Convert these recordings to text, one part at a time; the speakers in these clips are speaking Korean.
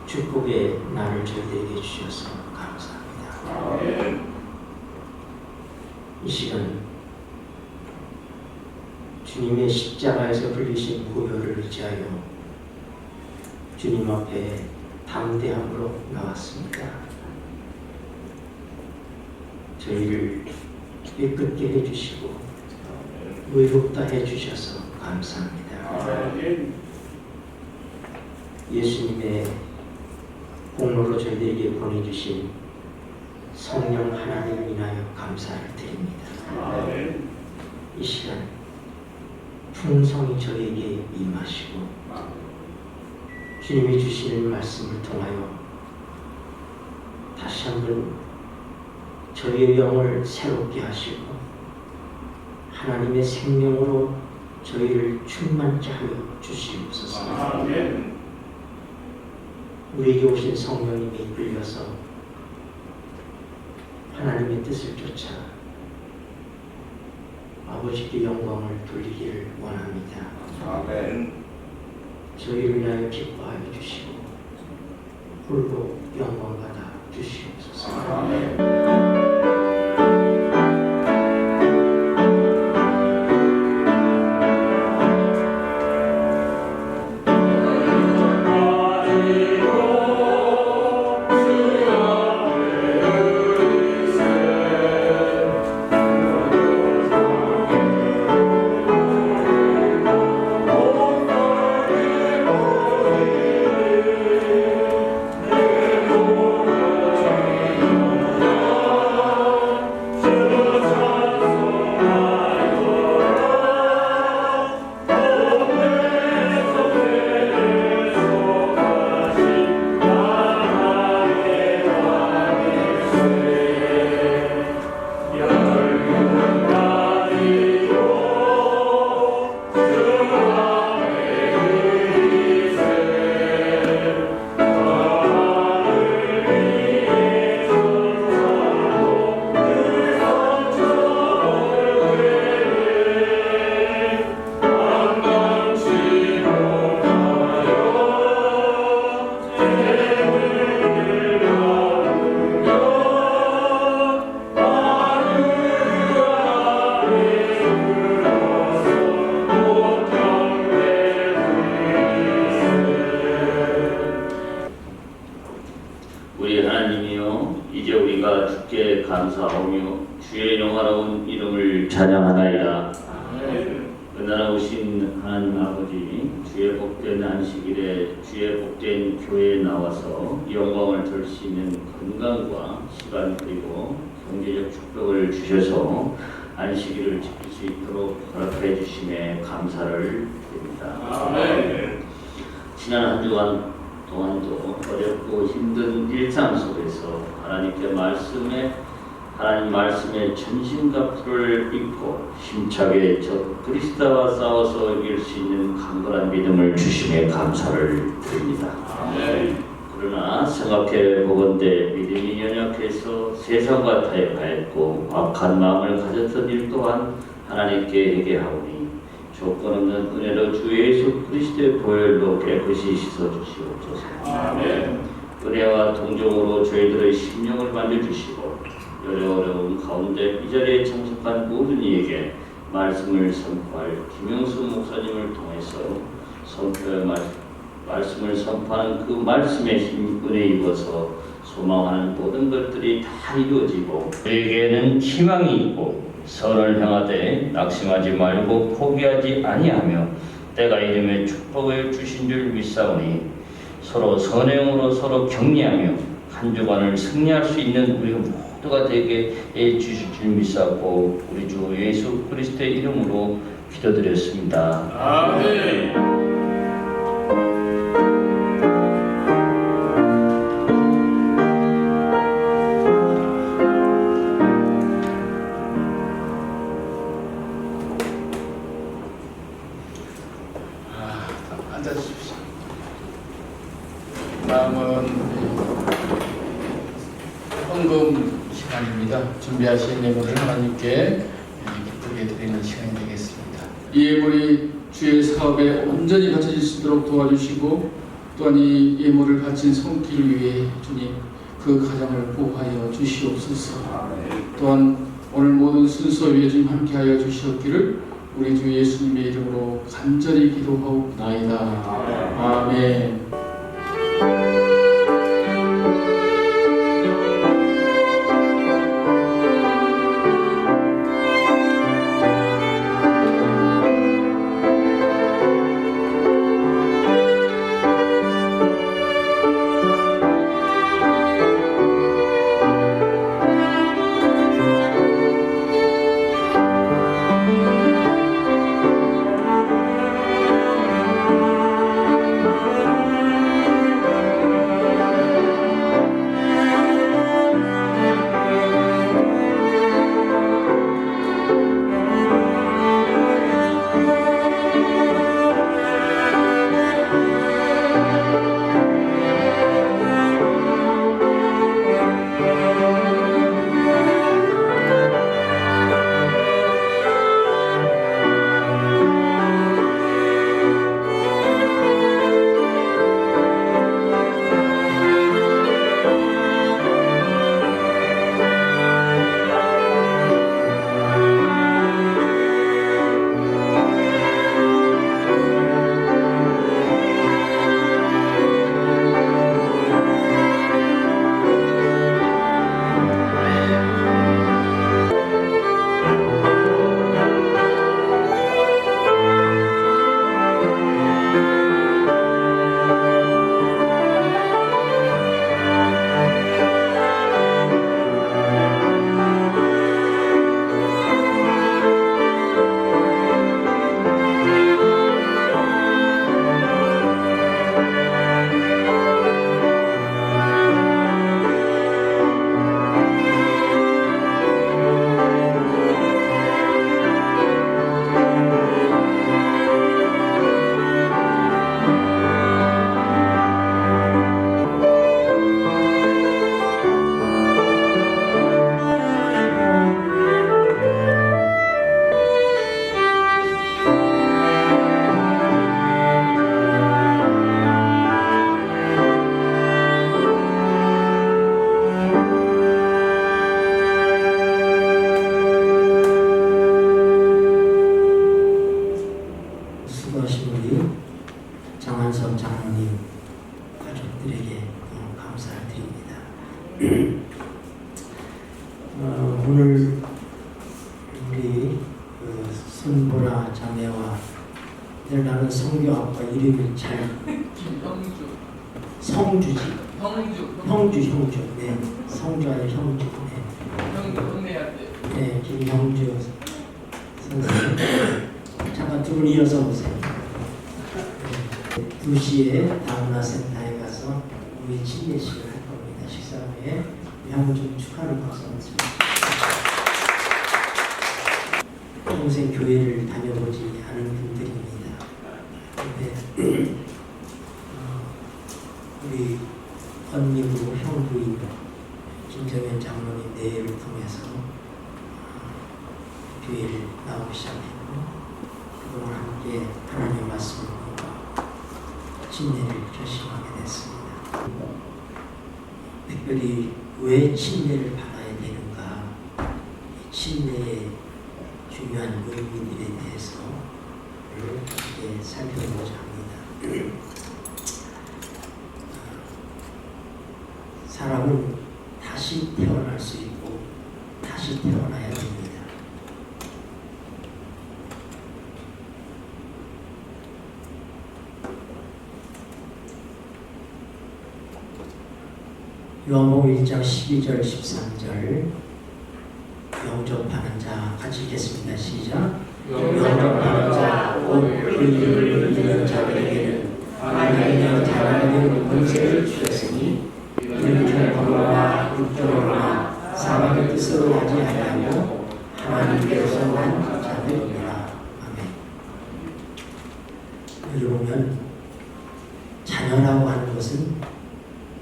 축복의 날을 저희들에게 주셔서 감사합니다. 이 시간 주님의 십자가에서 흘리신 보혈을 의지하여 주님 앞에 담대함으로 나왔습니다. 저희를 깨끗게 해주시고 의롭다 해주셔서 감사합니다. 예수님의 공로로 저희들에게 보내주신 성령 하나님을 인하여 감사를 드립니다. 이 시간 풍성히 저에게 임하시고 주님이 주시는 말씀을 통하여 다시 한번 저희의 영을 새롭게 하시고 하나님의 생명으로 저희를 충만케 하여 주시옵소서. 우리에게 오신 성령님이 이끌려서 하나님의 뜻을 쫓아 아버지께 영광을 돌리기를 원합니다. 저희를 위하여 기뻐하여 주시고 홀로 영광 받아 주시옵소서. 우리 하나님이여, 이제 우리가 주께 감사하오며 주의 영화로운 이름을 찬양하나이다. 은혜로우신 하나님 아버지, 주의 복된 안식일에 주의 복된 교회에 나와서 영광을 돌 수 있는 건강과 시간 그리고 경제적 축복을 주셔서 안식일을 지킬 수 있도록 허락해 주심에 감사를 드립니다. 지난 한 주간 동안도 어렵고 힘든 일상 속에서 하나님 말씀에 전신갑주를 입고 힘차게 저 그리스도와 싸워서 이길 수 있는 강건한 믿음을 주심에 감사를 드립니다. 그러나 생각해 보건대 믿음이 연약해서 세상과 타협하였고 악한 마음을 가졌던 일 또한 하나님께 회개하오니 조건 없는 은혜로 주 예수 그리스도의 보혈로 깨끗이 씻어주시옵소서. 은혜와 동정으로 저희들의 심령을 만져주시고 어려운 가운데 이 자리에 참석한 모든 이에게 말씀을 선포할 김영수 목사님을 통해서 말씀을 선포하는 그 말씀의 힘 은혜 입어서 소망하는 모든 것들이 다 이루어지고 우리에게는 희망이 있고 선을 향하되 낙심하지 말고 포기하지 아니하며 때가 이름에 축복을 주신 줄 믿사오니 서로 선행으로 서로 격려하며 한 주간을 승리할 수 있는 우리 모두가 되게 해주실 줄 믿사오고 우리 주 예수 그리스도의 이름으로 기도드렸습니다. 아멘. 앉아주십시오. 다음은 헌금 시간입니다. 준비하신 예물을 하나님께 기쁘게 드리는 시간이 되겠습니다. 이 예물이 주의 사업에 온전히 바쳐질 수 있도록 도와주시고 또한 이 예물을 바친 손길 위에 주님 그 가정을 보호하여 주시옵소서. 또한 오늘 모든 순서 위에 주님 함께하여 주시옵기를 우리 주 예수님의 이름으로 간절히 기도하옵나이다. 아멘. 수고하신 우리 정한섭 장로님 가족들에게 너무 감사를 드립니다. 오늘 우리 손보라 자매와 나는 성교 아빠 이름이 잘 성주지 형주 네 성주 아니 형주 네 김형주 선생님 잠깐 두 분 이어서 오세요. 2시에 다문화 센터에 가서 우리 침례식을 할 겁니다. 식사 후에 형주 축하를 박수 한번 드립니다. 평생 교회를 다녀보지 않은 분들입니다. 근데 우리 언니부 형부인 김정현 장로님 내외를 통해서 교회를 나오기 시작했고 그동안 함께 하나님의 말씀을 보고 침례를 결심하게 됐습니다. 특별히 왜 침례를 받아야 되는가, 침례의 중요한 의미들에 대해서 함께 살펴보고자 합니다. 사람은 다시 태어날 수 있고 다시 태어나야 됩니다. 요한복음 1장 12절 13절 영접하는 자 같이 읽겠습니다. 시작. 영접하는 자 곧 그 이름을 믿는 자들에게는 하나님의 자녀가 되는 권세를 주셨으니 이는 결과로나 육적으로나 사람의 뜻으로 하지 아니하고 하나님께서 난 자들이라. 아멘. 여기 보면 자녀라고 하는 것은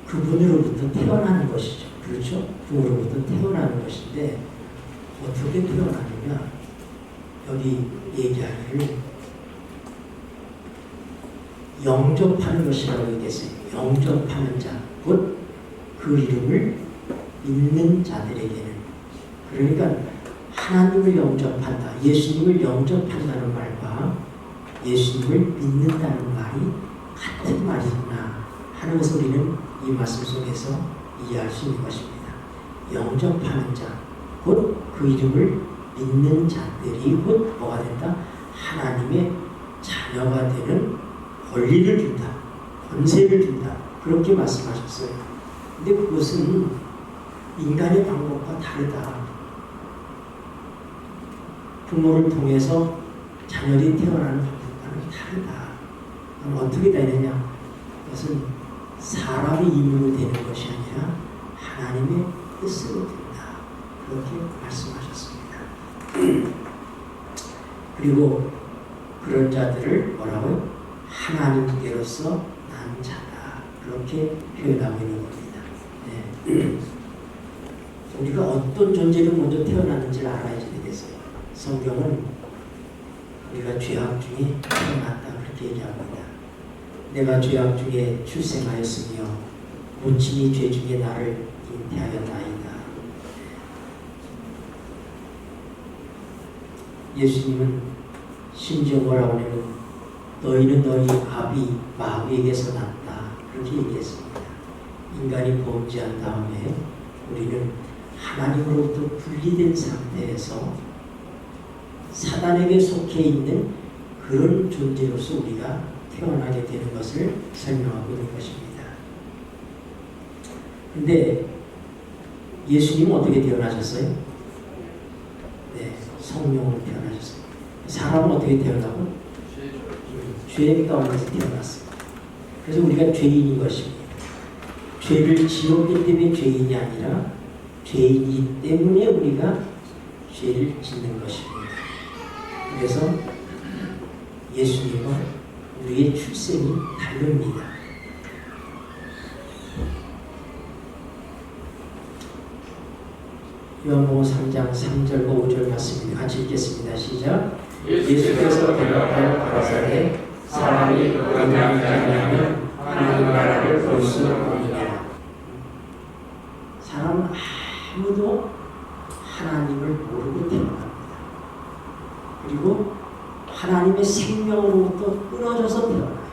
그분으로부터 태어나는 것이죠. 그렇죠? 그분으로부터 태어나는 것인데 어떻게 태어나느냐? 여기 얘기하기를 영접하는 것이라고 얘기했어요. 영접하는 자, 곧 그 이름을 믿는 자들에게는. 그러니까 하나님을 영접한다, 예수님을 영접한다는 말과 예수님을 믿는다는 말이 같은 말이구나 하는 것을 우리는 이 말씀 속에서 이해할 수 있는 것입니다. 영접하는 자, 곧 그 이름을 믿는 자들이 곧 뭐가 된다? 하나님의 자녀가 되는 권리를 준다, 권세를 준다, 그렇게 말씀하셨어요. 근데 그것은 인간의 방법과 다르다. 부모를 통해서 자녀들이 태어나는 방법과는 다르다. 그럼 어떻게 되느냐? 그것은 사람의 힘으로 되는 것이 아니라 하나님의 뜻으로 된다. 그렇게 말씀하셨습니다. 그리고 그런 자들을 뭐라고요? 하나님께로서 난 자다. 그렇게 표현하고 있는 겁니다. 네. 우리가 어떤 존재로 먼저 태어났는지를 알아야지 되겠어요. 성경은 우리가 죄악 중에 태어났다 그렇게 얘기합니다. 내가 죄악 중에 출생하였으며 모친이 죄 중에 나를 잉태하였나이다. 예수님은 심지어 뭐라고 하냐면 너희는 너희 아비 마귀에게서 났다 그렇게 얘기했습니다. 인간이 범죄한 다음에 우리는 하나님으로부터 분리된 상태에서 사단에게 속해 있는 그런 존재로서 우리가 태어나게 되는 것을 설명하고 있는 것입니다. 근데 예수님은 어떻게 태어나셨어요? 네, 성령으로 태어나셨어요. 사람은 어떻게 태어나고? 죄 가운데서 태어났어요. 그래서 우리가 죄인인 것입니다. 죄를 지었기 때문에 죄인이 아니라 죄인이기 때문에 우리가 죄를 짓는 것입니다. 그래서 예수님과 우리의 출생이 다릅니다. 요한복음 3장 3절과 5절 말씀입니다. 같이 읽겠습니다. 시작. 예수께서 대답하여 가라사대 사람이 어디까지 아니하면 하나님 나라를 볼 수 없느냐. 사람은 아무도 하나님을 모르고 태어납니다. 그리고 하나님의 생명으로부터 끊어져서 태어나요.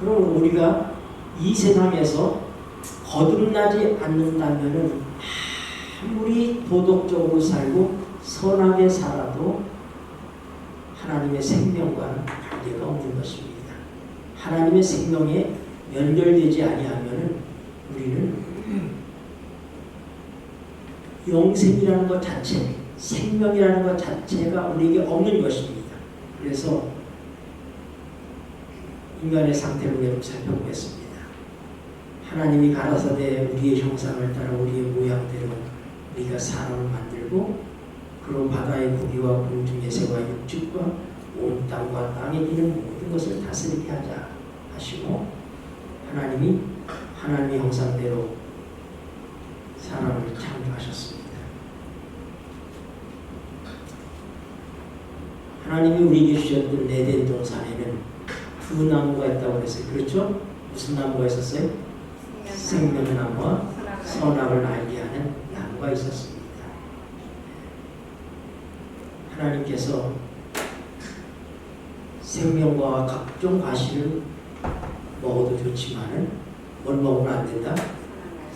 그럼 우리가 이 세상에서 거듭나지 않는다면 아무리 도덕적으로 살고 선하게 살아도 하나님의 생명과는 관계가 없는 것입니다. 하나님의 생명에 연결되지 아니하면 우리는 영생이라는 것 자체, 생명이라는 것 자체가 우리에게 없는 것입니다. 그래서 인간의 상태를 우리가 살펴보겠습니다. 하나님이 가라사대 우리의 형상을 따라 우리의 모양대로 우리가 사람을 만들고 그런 바다의 고기와 공중의 새와 육축과 온 땅과 땅에 기는 모든 것을 다스리게 하자 하시고 하나님이 하나님의 형상대로 사람을 창조하셨습니다. 하나님이 우리에게 주셨던 에덴 동산에는 두 나무가 있다고 그랬어요. 그렇죠? 무슨 나무가 있었어요? 생명나무와 선악을 알게 하는 나무가 있었습니다. 하나님께서 생명과 각종 과실을 먹어도 좋지만은 뭘 먹으면 안 된다?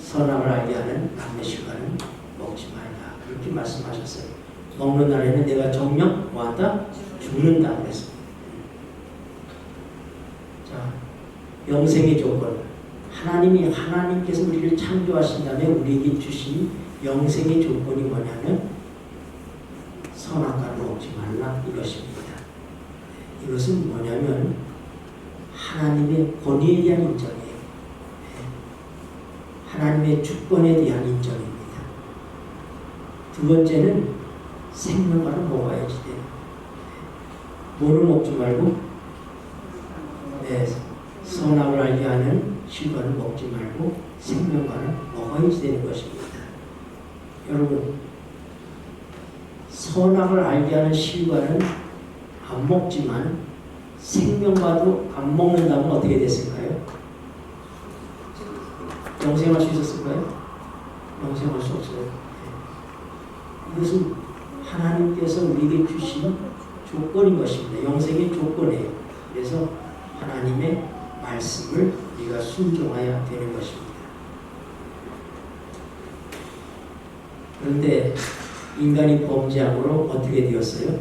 선악을 알게 하는 나무의 실과는 먹지 말라. 그렇게 말씀하셨어요. 먹는 날에는 내가 정녕 뭐한다? 죽는다 그랬습니다. 자, 영생의 조건. 하나님께서 우리를 창조하신 다음에 우리에게 주신 영생의 조건이 뭐냐면 선악과를 먹지 말라 이것입니다. 이것은 뭐냐면 하나님의 권위에 대한 인정이에요. 하나님의 주권에 대한 인정입니다. 두 번째는 생명과를 먹어야지 돼요. 뭐를 먹지 말고 선악을 알게 하는 실과를 먹지 말고 생명과를 먹어야지 되는 것입니다. 여러분, 선악을 알게 하는 실과는 안 먹지만 생명과도 안 먹는다면 어떻게 됐을까요? 영생할 수 있었을까요? 영생할 수 없어요. 이것은 하나님께서 우리에게 주신 조건인 것입니다. 영생의 조건이에요. 그래서 하나님의 말씀을 우리가 순종해야 되는 것입니다. 그런데 인간이 범죄함으로 어떻게 되었어요?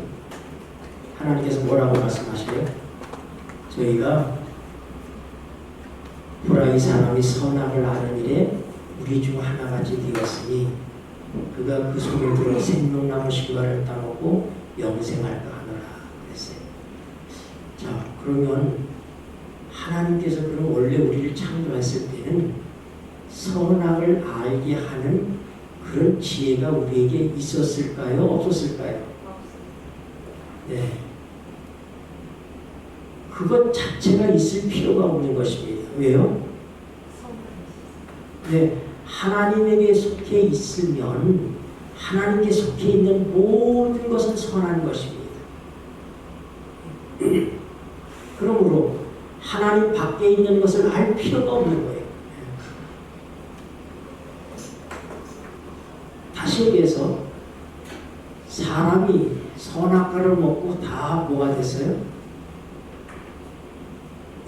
하나님께서 뭐라고 말씀하셔요? 저희가 불의의 사람이 선악을 아는 일에 우리 중 하나같이 되었으니 그가 그 손을 들어 생명나무 실과를 따먹고 영생할까 하노라 그랬어요. 자, 그러면 하나님께서 그럼 원래 우리를 창조했을 때는 선악을 알게 하는 그런 지혜가 우리에게 있었을까요? 없었을까요? 네. 그것 자체가 있을 필요가 없는 것입니다. 왜요? 네. 하나님에게 속해 있으면 하나님께 속해 있는 모든 것은 선한 것입니다. 그러므로 하나님 밖에 있는 것을 알 필요가 없는 거예요. 다시 얘기해서 사람이 선악과를 먹고 다 뭐가 됐어요?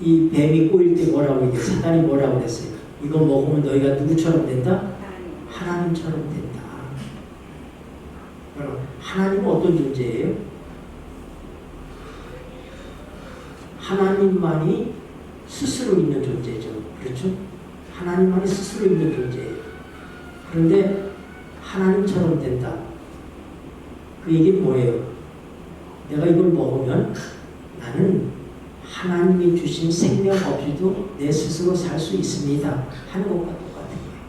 이 뱀이 꼬일 때 뭐라고 얘기해요? 사단이 뭐라고 했어요? 이거 먹으면 너희가 누구처럼 된다? 하나님처럼 된다. 그럼 하나님은 어떤 존재예요? 하나님만이 스스로 있는 존재죠. 그렇죠? 하나님만이 스스로 있는 존재예요. 그런데 하나님처럼 된다. 그 얘기 뭐예요? 내가 이걸 먹으면 나는 하나님이 주신 생명 없이도 내 스스로 살 수 있습니다 하는 것과 똑같은 거예요.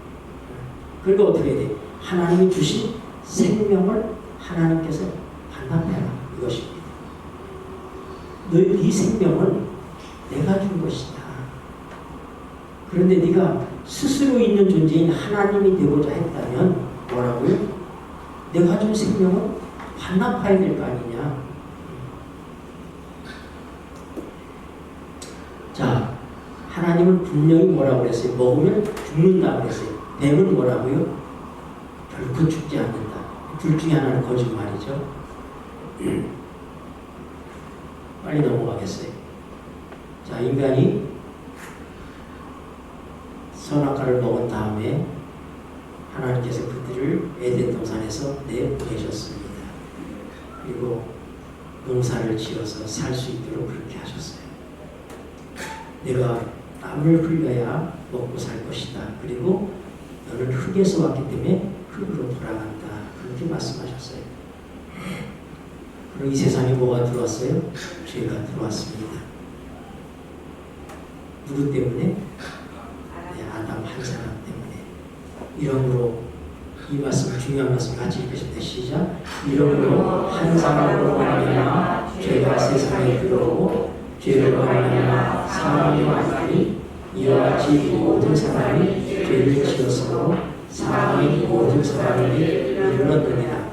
그리고 어떻게 돼? 하나님이 주신 생명을 하나님께서 반납해라 이것입니다. 네 생명은 내가 준 것이다. 그런데 네가 스스로 있는 존재인 하나님이 되고자 했다면 뭐라고요? 내가 준 생명은 반납해야 될 거 아니냐. 자, 하나님은 분명히 뭐라고 그랬어요? 먹으면 죽는다고 그랬어요. 뱀은 뭐라고요? 결코 죽지 않는다. 둘 중에 하나는 거짓말이죠. 빨리 넘어가겠어요. 자, 인간이 선악과를 먹은 다음에 하나님께서 그들을 에덴 동산에서 내보내셨습니다. 그리고 농사를 지어서 살 수 있도록 그렇게 하셨어요. 내가 땀을 흘려야 먹고 살 것이다. 그리고 너는 흙에서 왔기 때문에 흙으로 돌아간다. 그렇게 말씀하셨어요. 그리고 이 세상에 뭐가 들어왔어요? 죄가 들어왔습니다. 누구 때문에? 네, 아담 한 사람 때문에. 이러므로 이 말씀, 중요한 말씀 같이 읽으십니다. 시작. 이러므로 한 사람으로 말미암아 죄가 세상에 들어오고 죄로 말미암아 사망이 왔으니 이와 같이 모든 사람이 죄를 지었으므로 사망이 모든 사람에게 이르렀느니라.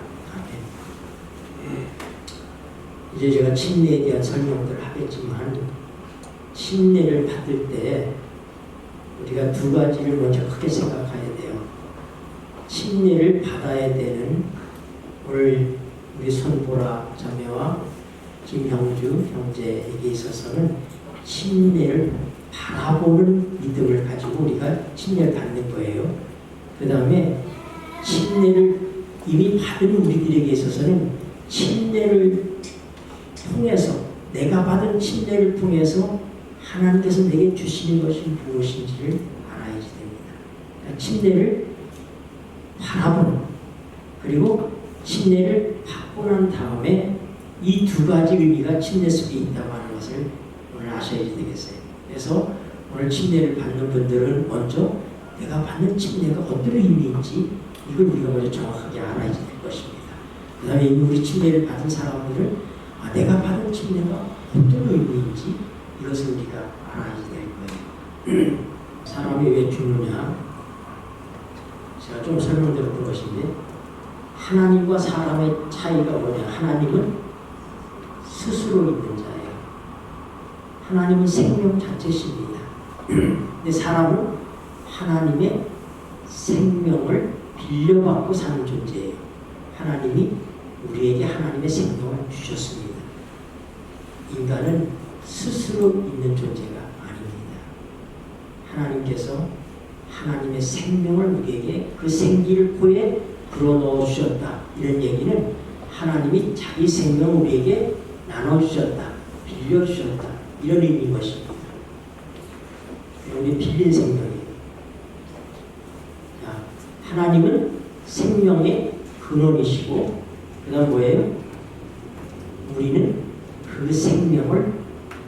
이제 제가 침례에 대한 설명들을 하겠지만 침례를 받을 때 우리가 두 가지를 먼저 크게 생각해야 돼요. 침례를 받아야 되는 오늘 우리 손보라 자매와 김형주 형제에게 있어서는 침례를 바라보는 믿음을 가지고 우리가 침례를 받는 거예요. 그 다음에 침례를 이미 받은 우리들에게 있어서는 침례를 통해서 내가 받은 침례를 통해서 하나님께서 내게 주시는 것이 무엇인지를 알아야지 됩니다. 그러니까 침례를 바라보는 그리고 침례를 받고 난 다음에 이 두 가지 의미가 침례 속에 있다고 하는 것을 오늘 아셔야지 되겠어요. 그래서 오늘 침례를 받는 분들은 먼저 내가 받는 침례가 어떤 의미인지 이걸 우리가 먼저 정확하게 알아야지 될 것입니다. 그 다음에 우리 침례를 받은 사람들은 내가 받은 침례가 어떤 의미인지 이것을 우리가 알아야지 될 거예요. 사람이 왜 죽느냐? 제가 좀 설명드렸던 것인데 하나님과 사람의 차이가 뭐냐? 하나님은 스스로 있는 자예요. 하나님은 생명 자체십니다. 근데 사람은 하나님의 생명을 빌려받고 사는 존재예요. 하나님이 우리에게 하나님의 생명을 주셨습니다. 인간은 스스로 있는 존재가 아닙니다. 하나님께서 하나님의 생명을 우리에게 그 생기를 코에 불어넣어 주셨다. 이런 얘기는 하나님이 자기 생명을 우리에게 나눠주셨다. 빌려주셨다. 이런 의미인 것입니다. 우리 빌린 생명이에요. 자, 하나님은 생명의 근원이시고 그 다음 뭐예요? 우리는 그 생명을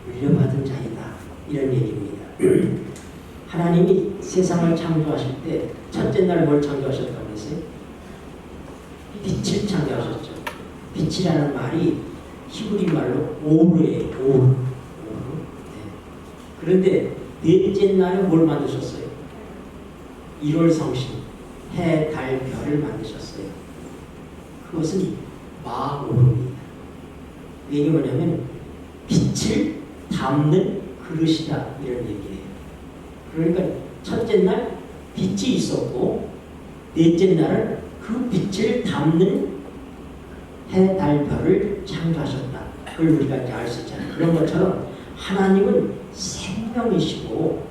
물려받은 자이다. 이런 얘기입니다. 하나님이 세상을 창조하실 때 첫째 날 뭘 창조하셨다고 그랬어요? 빛을 창조하셨죠. 빛이라는 말이 히브리 말로 오르예요. 오르. 네. 그런데 넷째 날에 뭘 만드셨어요? 1월 성신, 해, 달, 별을 만드셨어요. 그것은 마오르입니다. 이게 뭐냐면 빛을 담는 그릇이다. 이런 얘기예요. 그러니까 첫째 날 빛이 있었고 넷째 날은 그 빛을 담는 해, 달, 별을 창조하셨다. 그걸 우리가 이제 알 수 있잖아요. 그런 것처럼 하나님은 생명이시고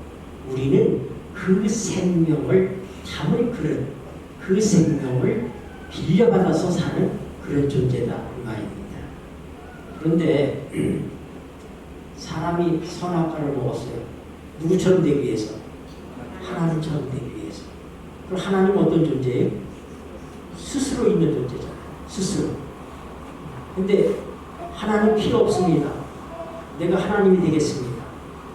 우리는 그 생명을 담을 그릇, 그 생명을 빌려받아서 사는 그런 존재다. 그 말입니다. 그런데 사람이 선악과를 먹었어요. 누구처럼 되기 위해서? 하나님처럼 되기 위해서. 그럼 하나님은 어떤 존재예요? 스스로 있는 존재잖아요. 스스로. 근데 하나님 필요 없습니다. 내가 하나님이 되겠습니다.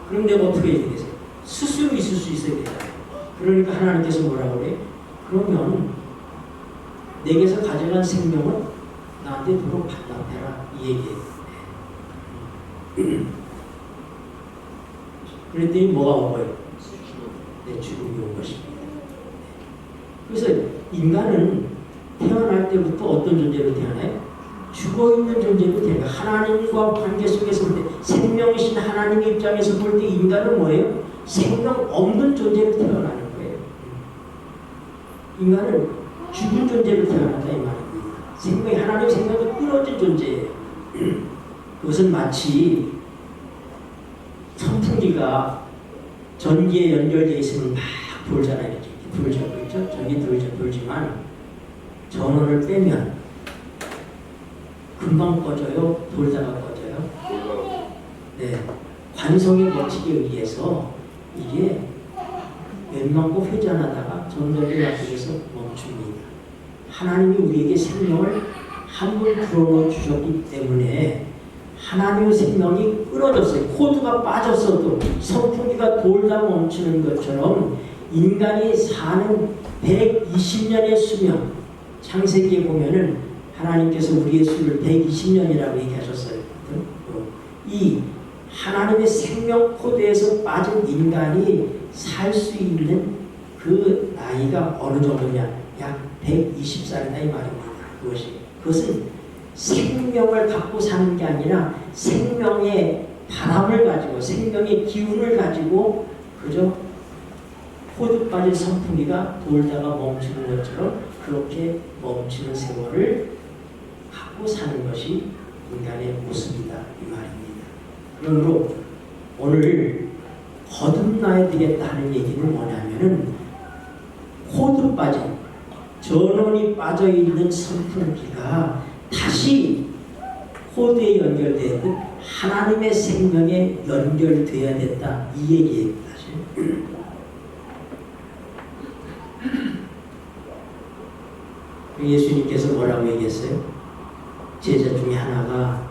그럼 내가 어떻게 해야 되겠어요? 스스로 있을 수 있어야 되잖아요. 그러니까 하나님께서 뭐라고 그래요? 그러면 내게서 가져간 생명을 나한테 도로 반납해라. 이 얘기예요. 그랬더니 뭐가 온 거예요? 내 죽음이 온 것입니다. 그래서 인간은 태어날 때부터 어떤 존재로 태어나요? 죽어있는 존재로 태어나요. 하나님과 관계 속에서 볼 때, 생명이신 하나님의 입장에서 볼 때 인간은 뭐예요? 생명 없는 존재로 태어나는 거예요. 인간은 죽은 존재로 태어난다 이 말입니다. 하나님의 생명은 끊어진 존재예요. 그것은 마치 선풍기가 전기에 연결되어 있으면 막 돌잖아요. 이렇게 돌죠. 그렇죠? 전기 돌지만 전원을 빼면 금방 꺼져요? 돌다가 꺼져요? 네. 관성의 법칙에 의해서 이게 몇만 번 회전하다가 전원을 놔두면서 멈춥니다. 하나님이 우리에게 생명을 한 번 불어넣어 주셨기 때문에 하나님의 생명이 끊어졌어요. 코드가 빠졌어도 선풍기가 돌다 멈추는 것처럼 인간이 사는 120년의 수명, 창세기에 보면은 하나님께서 우리의 수를 120년이라고 얘기하셨어요. 이 하나님의 생명 코드에서 빠진 인간이 살 수 있는 그 나이가 어느 정도냐? 약 120살이다 이 말입니다. 그것은 생명을 갖고 사는 게 아니라 생명의 바람을 가지고 생명의 기운을 가지고 그저 코드 빠진 선풍기가 돌다가 멈추는 것처럼 그렇게 멈추는 세월을 갖고 사는 것이 인간의 모습이다 이 말입니다. 그러므로 오늘 거듭나야 되겠다 하는 얘기는 뭐냐면은 코드 빠진 전원이 빠져있는 선풍기가 다시 코드에 연결되듯 하나님의 생명에 연결되어야 됐다 이 얘기예요. 사실 예수님께서 뭐라고 얘기했어요? 제자 중에 하나가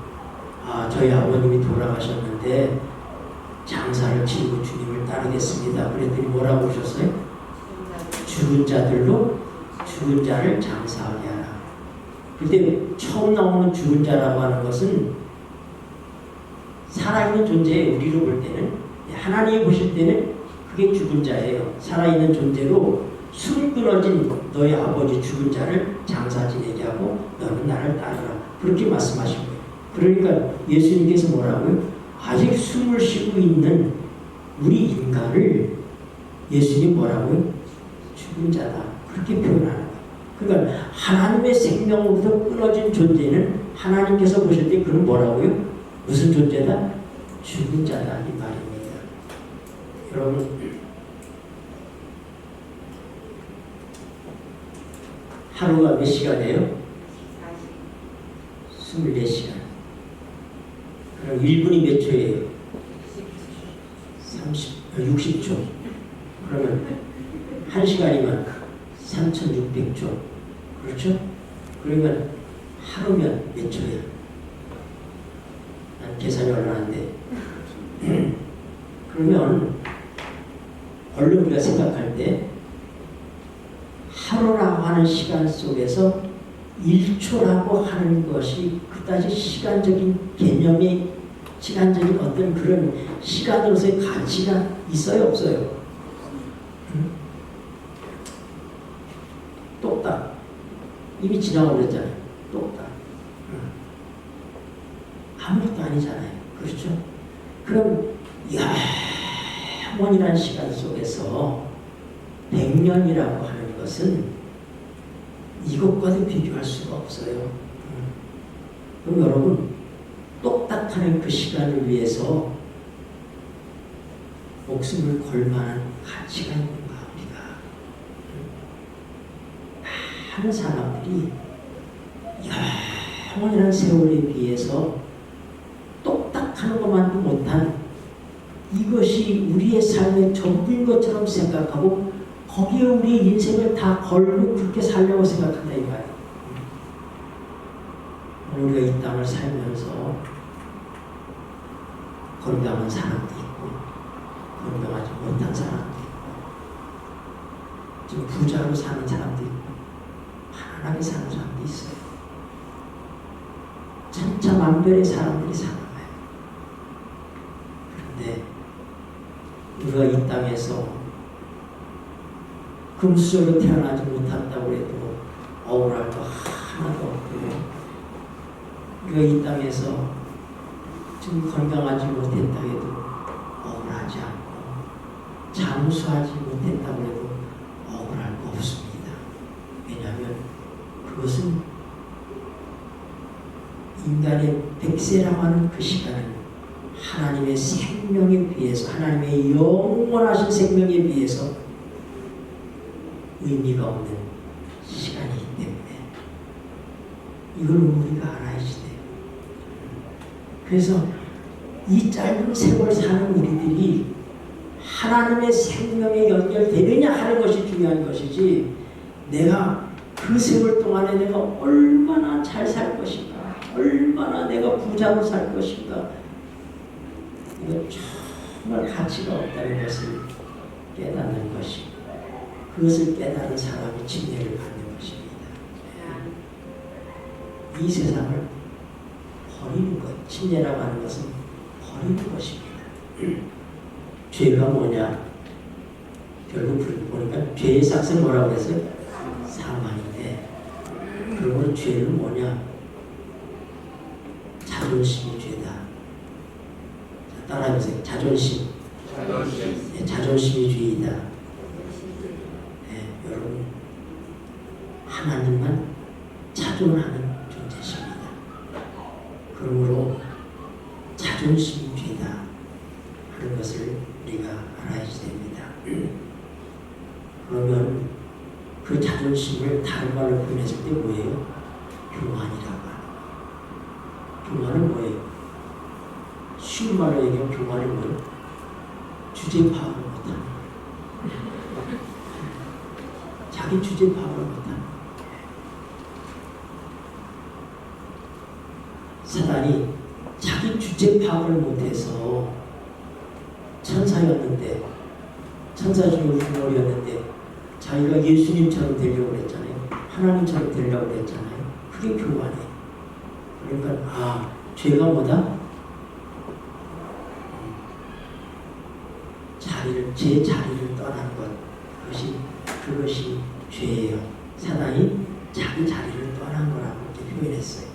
저희 아버님이 돌아가셨는데 장사를 치고 주님을 따르겠습니다. 그랬더니 뭐라고 하셨어요? 죽은 자들로 죽은 자를 장사하게 하라. 그때 처음 나오는 죽은 자라고 하는 것은 살아있는 존재예요. 우리로 볼 때는. 하나님이 보실 때는 그게 죽은 자예요. 살아있는 존재로 숨 끊어진 너희 아버지 죽은 자를 장사 지내게 하고 너는 나를 따르라. 그렇게 말씀하신 거예요. 그러니까 예수님께서 뭐라고요? 아직 숨을 쉬고 있는 우리 인간을 예수님 뭐라고요? 죽은 자다. 그렇게 표현하는 거예요. 그러니까 하나님의 생명으로부터 끊어진 존재는 하나님께서 보실 때 그는 뭐라고요? 무슨 존재다? 죽은 자다 이 말입니다. 여러분 하루가 몇 시간이에요? 24시간. 그럼 1분이 몇 초예요? 60초. 그러면 1시간이면 3600초. 그렇죠? 그러면 하루면 몇 초야? 난 계산이 얼마 안 돼. 그러면 얼른 우리가 생각할 때 하루라고 하는 시간 속에서 1초라고 하는 것이 그다지 시간적인 개념의 시간적인 어떤 그런 시간으로서의 가치가 있어요 없어요? 똑딱 이미 지나버렸잖아요. 똑딱 아무것도 아니잖아요. 그렇죠? 그럼 영원이라는 시간 속에서 100년이라고 하는 것은 이것과도 비교할 수가 없어요. 그럼 여러분 똑딱하는 그 시간을 위해서 목숨을 걸 만한 가치가 있는가 우리가. 많은 사람들이 영원이라는 세월에 비해서 똑딱하는 것만도 못한 이것이 우리의 삶의 전부인 것처럼 생각하고 거기에 우리의 인생을 다 걸고 그렇게 살려고 생각한다 이거예요. 우리가 이 땅을 살면서 건강한 사람도 있고 건강하지 못한 사람도 있고 좀 부자로 사는 사람도 있고 편안하게 사는 사람도 있어요. 천차만별의 사람들이 사는 거예요. 그런데 우리가 이 땅에서 금수저로 태어나지 못한다고 해도 억울할 거 하나도 없고요. 우리가 이 땅에서 좀 건강하지 못했다 해도 억울하지 않고 장수하지 못했다고 해도 억울할 거 없습니다. 왜냐하면 그것은 인간의 백세라고 하는 그 시간은 하나님의 생명에 비해서 하나님의 영원하신 생명에 비해서 의미가 없는 시간이기 때문에 이걸 우리가 알아야지 돼요. 그래서 이 짧은 세월 사는 우리들이 하나님의 생명에 연결되느냐 하는 것이 중요한 것이지 내가 그 세월 동안에 내가 얼마나 잘 살 것인가 얼마나 내가 부자로 살 것인가 이거 정말 가치가 없다는 것을 깨닫는 것이 그것을 깨달은 사람이 침례를 받는 것입니다. 이 세상을 버리는 것, 침례라고 하는 것은 버리는 것입니다. 죄가 뭐냐? 결국 보니까 죄의 삭은 뭐라고 했어요? 사망인데 그러면 죄는 뭐냐? 자존심이 죄다. 자, 따라해보세요. 자존심. 네, 자존심이 죄이다. 여러분 하나님만 자존하는 존재십니다. 그러므로 자존심이 죄다 하는 것을 우리가 알아야 됩니다. 그러면 그 자존심을 다른 말로 표현했을 때 뭐예요? 교만이라고 하는 교만은 뭐예요? 쉬운 말로 얘기하면 교만은 뭐예요? 주제 파악을 못하는 자기 주제 파악을 못하는 사단이 자기 주제 파악을 못해서 천사였는데 천사 중에 우두머리였는데 자기가 예수님처럼 되려고 그랬잖아요. 하나님처럼 되려고 그랬잖아요. 그게 교만이에요. 그러니까 죄가 뭐다? 제 자리를 떠난 것 그것이 죄예요. 사단이 자기 자리를 떠난 거라고 이렇게 표현했어요.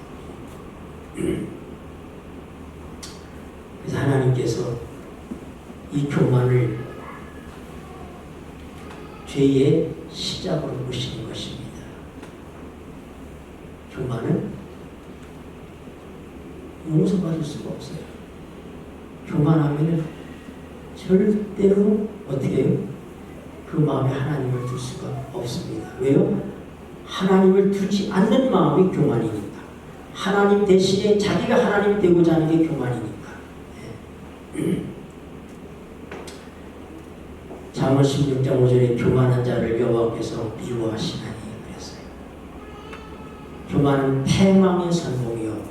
그래서 하나님께서 이 교만을 죄의 시작으로 보시는 것입니다. 교만은 용서받을 수가 없어요. 교만하면 절대로 어떻게 해요? 그 마음에 하나님을 둘 수가 없습니다. 왜요? 하나님을 두지 않는 마음이 교만이니까. 하나님 대신에 자기가 하나님 되고자 하는 게 교만이니까. 잠언 16장 5절에 교만한 자를 여호와께서 미워하시나니 그랬어요. 교만은 패망의 선봉이요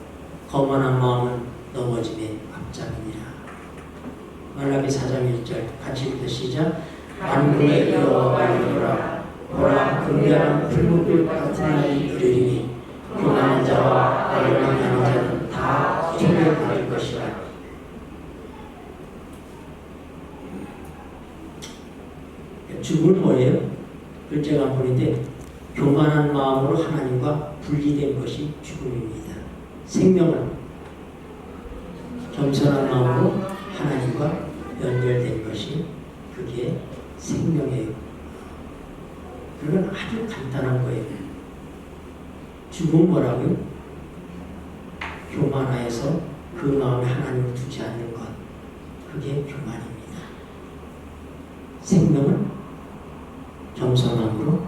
거만한 마음은 넘어짐의 앞장이니라. 말라기 4장 1절 같이 읽어 시작. 만군의 여호와가 이르노라 보라 긍휼한 풀무불 같은 아이 이르리니 교만한 자와 나를 향하는 자는 다 쫓겨날 것이라. 죽음은 뭐예요? 글자가 보는데 교만한 마음으로 하나님과 분리된 것이 죽음입니다. 생명은 겸손한 마음으로 하나님과 연결된 것이 그게 생명이에요. 그건 아주 간단한 거예요. 죽음은 뭐라고요? 교만하여서 그 마음에 하나님을 두지 않는 것. 그게 교만입니다. 생명은 겸손함으로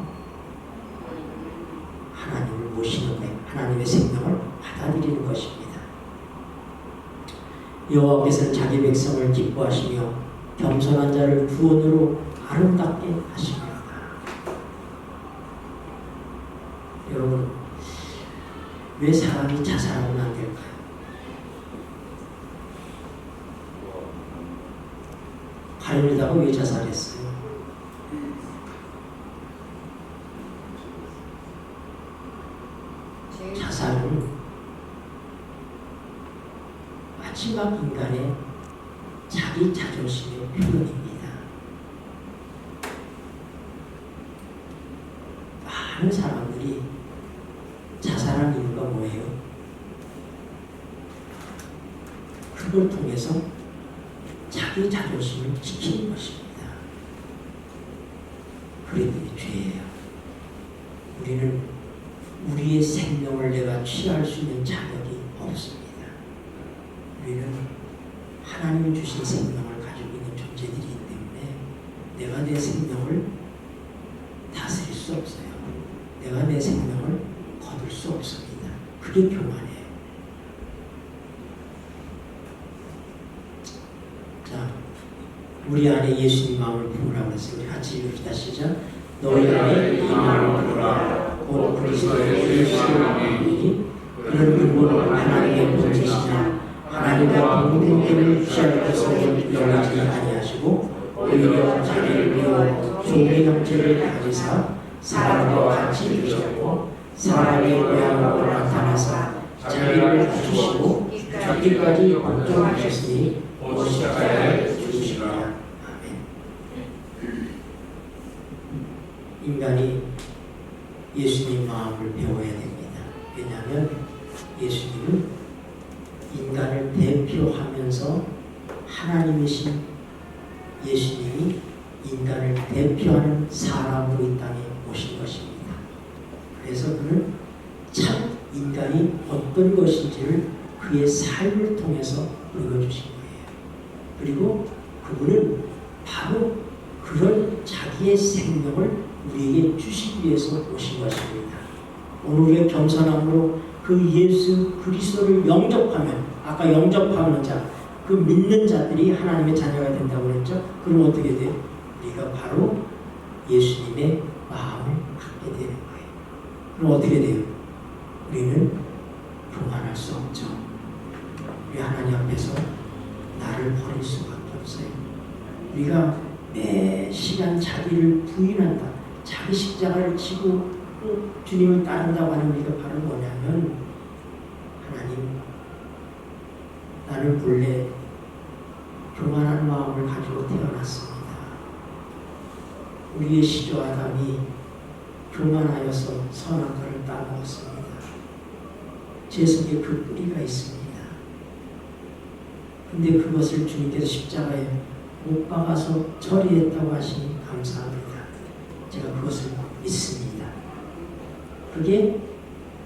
하나님을 모시는 거예요. 하나님의 생명을 받아들이는 것입니다. 여호와께서는 자기 백성을 기뻐하시며 겸손한 자를 구원으로 아름답게 하십니다. 여러분, 왜 사람이 자살하면 안 될까요? 가려다가 왜 자살했어요? 자살은 마지막 인간의 자기 자존심의 표현입니다. 많은 사람들이 자살한 이유가 뭐예요? 그걸 통해서 자기 자존심을 지키는 것입니다. 그랬더니 죄예요. 우리는 우리의 생명을 내가 취할 수 있는 자격이 없습니다. 우리는 하나님이 주신 생명을 가지고 있는 존재들이기 때문에 내가 내 생명을 다스릴 수 없어요. 내가 내 생명을 거둘 수 없습니다. 그게 교만이에요. 자, 우리 안에 예수님 마음을 부으라고 했어요. 우리 같이 읽읍시다. 시작. 너희 안에 이 마음을 부으라. 곧 그리스도의 예수의 마음이니 그런 근본은 하나님의 본체시냐 하나님과 동등됨을 취할 것을 여기지 아니하시고 오히려 자기를 비워 종의 형체를 가지사 사람과 같이 이루셨고 사람의 모양으로 나타나사 자기를 낮추시고 죽기까지 복종하셨으니 곧 십자가에 죽으시리라. 아멘. 인간이 예수님 마음을 배워야 됩니다. 왜냐하면 예수님은 인간을 대표하면서 하나님이신 예수님이 인간을 대표하는 사람으로 이 땅에 오신 것입니다. 그래서 그는 참 인간이 어떤 것인지를 그의 삶을 통해서 보여주신 거예요. 그리고 그분은 바로 그런 자기의 생명을 우리에게 주시기 위해서 오신 것입니다. 오늘의 겸손함으로 그 예수 그리스도를 영접하면, 아까 영접하는 자, 그 믿는 자들이 하나님의 자녀가 된다고 그랬죠. 그럼 어떻게 돼요? 우리가 바로 예수님의 마음을 갖게 되는 거예요. 그럼 어떻게 돼요? 우리는 교만할 수 없죠. 우리 하나님 앞에서 나를 버릴 수밖에 없어요. 우리가 매 시간 자기를 부인한다. 자기 십자가를 지고 주님을 따른다고 하는 우리가 바로 뭐냐면, 하나님, 나는 본래 교만한 마음을 가지고 태어났습니다. 우리의 시조 아담이 교만하여서 선악과를 따먹었습니다. 제 속에 그 뿌리가 있습니다. 근데 그것을 주님께서 십자가에 못 박아서 처리했다고 하시니 감사합니다. 제가 그것을 믿습니다. 그게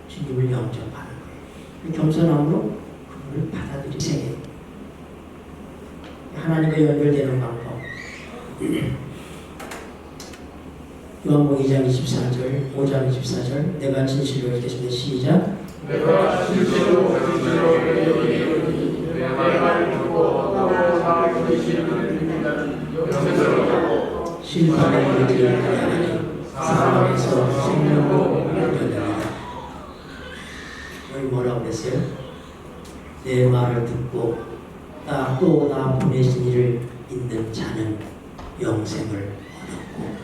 주님을 영접하는 거예요. 겸손함으로 그분을 받아들이세요. 하나님과 연결되는 방법. 요한복음 2장 24절, 5장 24절. 내가 진실로 읽겠습니다. 시작. 내가 진실로 이르노니 내 말을 듣고 나로 살아계시는 이는 영생을 얻고 심판에 이르지 아니하니 사람에서 생명으로 얻느니라. 여기 뭐라고 그랬어요? 내 말을 듣고 또 나 보내신 이를 믿는 자는 영생을 얻었고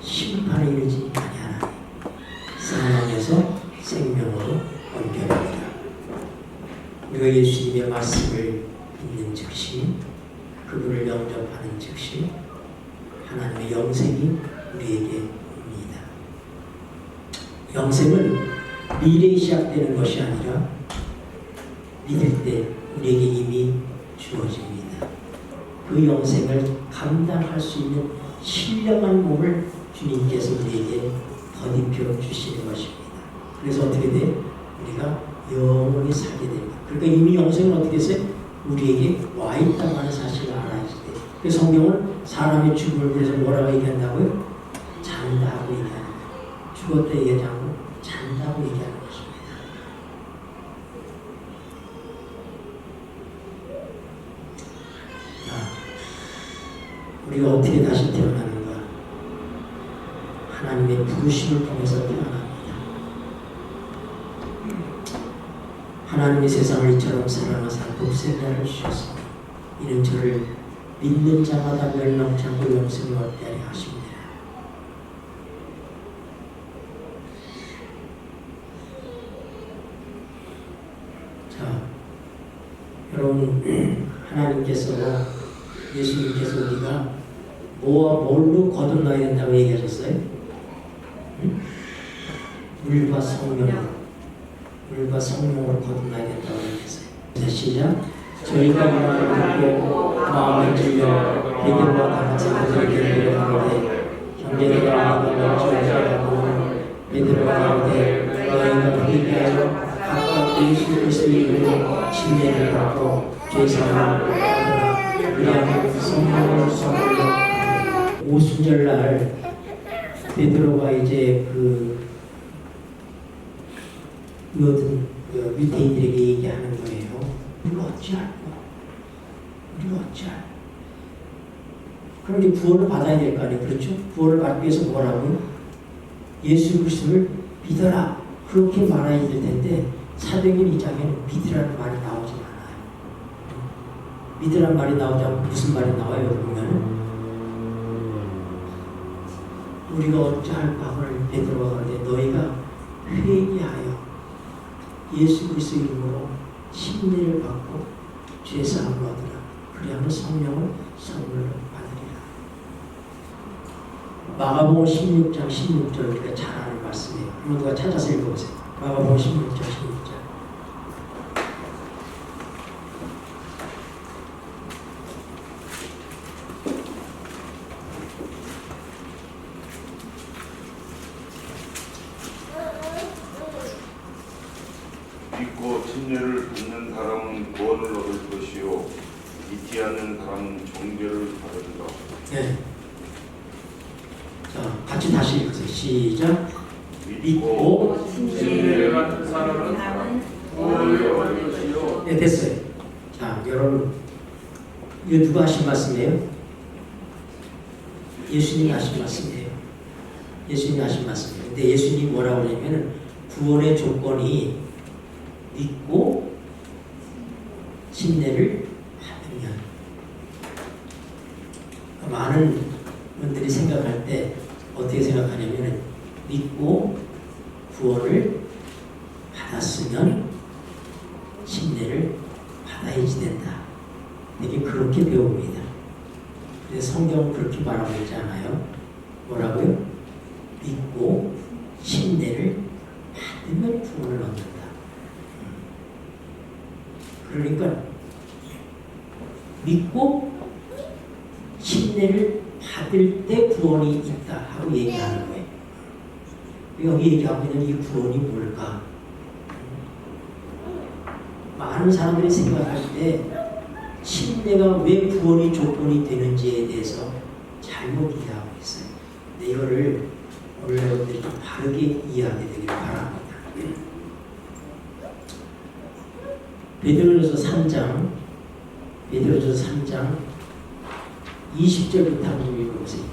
심판에 이르지 아니하나니 사망에서 생명으로 옮겨갑니다. 우리가 예수님의 말씀을 믿는 즉시 그분을 영접하는 즉시 하나님의 영생이 우리에게 옵니다. 영생은 미래에 시작되는 것이 아니라 믿을 때 우리에게 이미 주어집니다. 그 영생을 감당할 수 있는 신령한 몸을 주님께서 우리에게 더입혀 주시는 것입니다. 그래서 어떻게 돼? 우리가 영원히 살게 됩니다. 그러니까 이미 영생은 어떻게 했어요? 우리에게 와 있다고 하는 사실을 알아야지 돼. 그래서 성경은 사람의 죽음을 위해서 뭐라고 얘기한다고요? 잔다고 얘기하는 거예요. 죽었다 얘기하지 않고 잔다고 얘기하는 것입니다. 우리가 어떻게 다시 태어나는가? 하나님의 부르심을 통해서 태어납니다. 하나님이 세상을 이처럼 사랑하사 독생자를 주셨으니 이는 저를 믿는 자마다 멸망치 않고 영생을 얻게 하려 하십니다. 자, 여러분, 하나님께서 예수님께서 우리가 뭘로 거듭나야 된다고 얘기하셨어요? 응? 물과 성령으로 거듭나야 된다고 얘기했어요. 자, 시작. 저희가 말을 듣고 마음에 들려 베드로와 같이 그들에게 하는데 형제들아 너희가 주의하고 베드로가 가로되 너희가 회개하여 각각 예수 그리스도의 이름으로 침례를 받고 죄사함을 받으라. 그리하면 성령을 선물로 오순절날 베드로가 이제 모든 유대인들에게 얘기하는 거예요. 우리가 어찌할 거야? 우리가 어찌할 거야? 그럼 이제 구원을 받아야 될 거 아니에요? 그렇죠? 구원을 받기 위해서 뭐라고요? 예수 그리스도를 믿어라. 그렇게 말해야 될 텐데 사도행전 2장에는 믿으라는 말이 나오지 않아요. 믿으라는 말이 나오지 않고 무슨 말이 나와요? 보면은 우리가 어찌할 바를 베드로가 그러는데 너희가 회개하여 예수 그리스도 이름으로 침례를 받고 죄사함을 얻으라. 그리하면 성령을 선물로 받으리라. 마가복음 16장 16절 우리가 잘 아는 말씀이에요. 한번 누가 찾아서 읽어보세요. 마가복음 16장 16절. 믿고 침례를 받는 사람은 구원을 얻을 것이요 믿지 않는 사람은 정죄를 받으리라. 네. 자, 같이 다시 읽으세요. 시작. 믿고 침례를 받는 사람은 구원을 얻을 것이요. 네, 됐어요. 자, 여러분, 이거 누가 하신 말씀이에요? 예수님이 하신 말씀이에요. 예수님이 하신 말씀이에요. 근데 예수님이 뭐라고 하냐면 구원의 조건이 믿고 침례를 받으면. 많은 분들이 생각할 때 어떻게 생각하냐면 믿고 구원을 받았으면 침례를 받아야지 된다. 이게 그렇게 배웁니다. 그래서 성경은 그렇게 말하고 있지 않아요. 뭐라고요? 믿고 침례를 받으면 구원을 얻는다. 그러니까 믿고 침례를 받을 때 구원이 있다 하고 얘기하는 거예요. 여기 얘기하고 있는 이 구원이 뭘까? 많은 사람들이 생각할 때 침례가 왜 구원이 조건이 되는지에 대해서 잘못 이해하고 있어요. 근데 이거를 오늘 여러분들이 좀 바르게 이해하게 되기를 바랍니다. 베드로전서 3장 20절부터 한번 읽어보세요.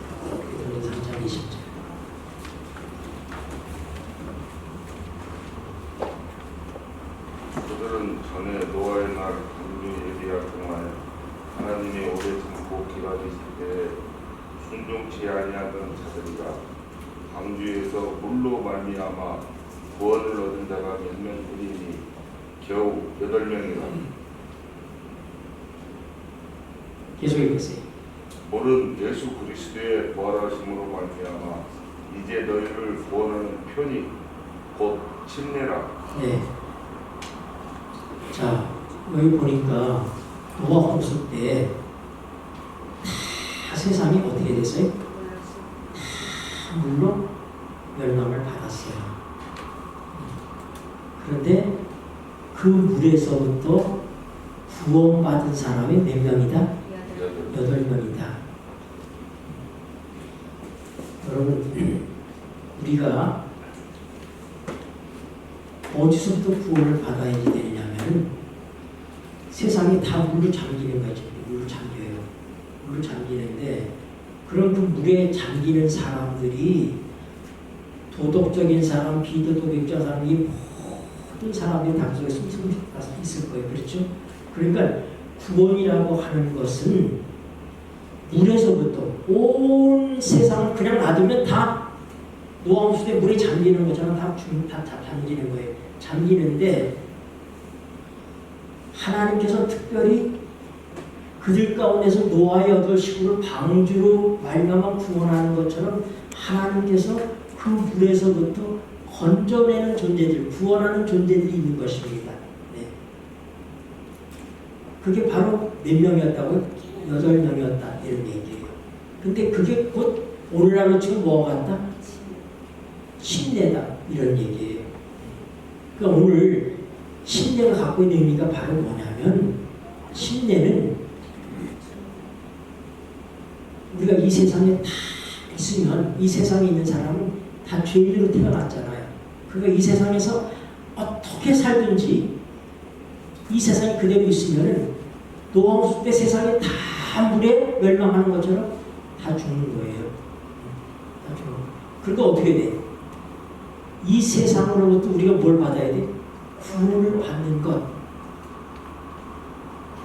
베드로전서 3장 20절. 그들은 전에 노아의 날 강류 에리야 동안에 하나님의 오래 참고 기다리실 때 순종치 아니하던 자들이라 강주에서 물로 말미암아 구원을 얻은 자가 몇 명 되리니 겨우 8명이라. 계속 읽으세요. 오른 예수 그리스도의 부활하심으로 말미암아 이제 너희를 구원하는 편이 곧 침례라. 네. 자, 여기 보니까 노아 홍수 때 다 세상이 어떻게 됐어요? 다 물로 멸망을 받았어요. 그런데 그 물에서부터 구원받은 사람이 몇 명이다? 8명이다. 여러분, 우리가 어디서부터 구원을 받아야지 되느냐면 세상이 다 물로 잠기는 거죠. 물로 잠겨요. 물로 잠기는데 그런 그 물에 잠기는 사람들이 도덕적인 사람, 비도덕적인 사람, 이 모든 사람들이 당속에 숨숨 있을 거예요. 그렇죠? 그러니까 구원이라고 하는 것은 물에서부터 온 세상을 그냥 놔두면 다 노아홍수 때 물에 잠기는 것처럼 다 잠기는 거예요. 잠기는데 하나님께서 특별히 그들 가운데서 노아의 8식구를 방주로 말미암아 구원하는 것처럼 하나님께서 그 물에서부터 건져내는 존재들, 구원하는 존재들이 있는 것입니다. 네. 그게 바로 몇 명이었다고요? 8명이었다 이런 얘기예요. 근데 그게 곧 오늘날로 지금 뭐가 같다? 침례다 이런 얘기예요. 그러니까 오늘 침례가 갖고 있는 의미가 바로 뭐냐면 침례는 우리가 이 세상에 다 있으면 이 세상에 있는 사람은 다 죄인으로 태어났잖아요. 그러니까 이 세상에서 어떻게 살든지 이 세상에 그대로 있으면 노아홍수 때 세상에 다 물에 멸망하는 것처럼 다 죽는 거예요. 다 죽는 거예요. 그러니까 어떻게 돼? 이 세상으로부터 우리가 뭘 받아야 돼? 구원을 받는 것.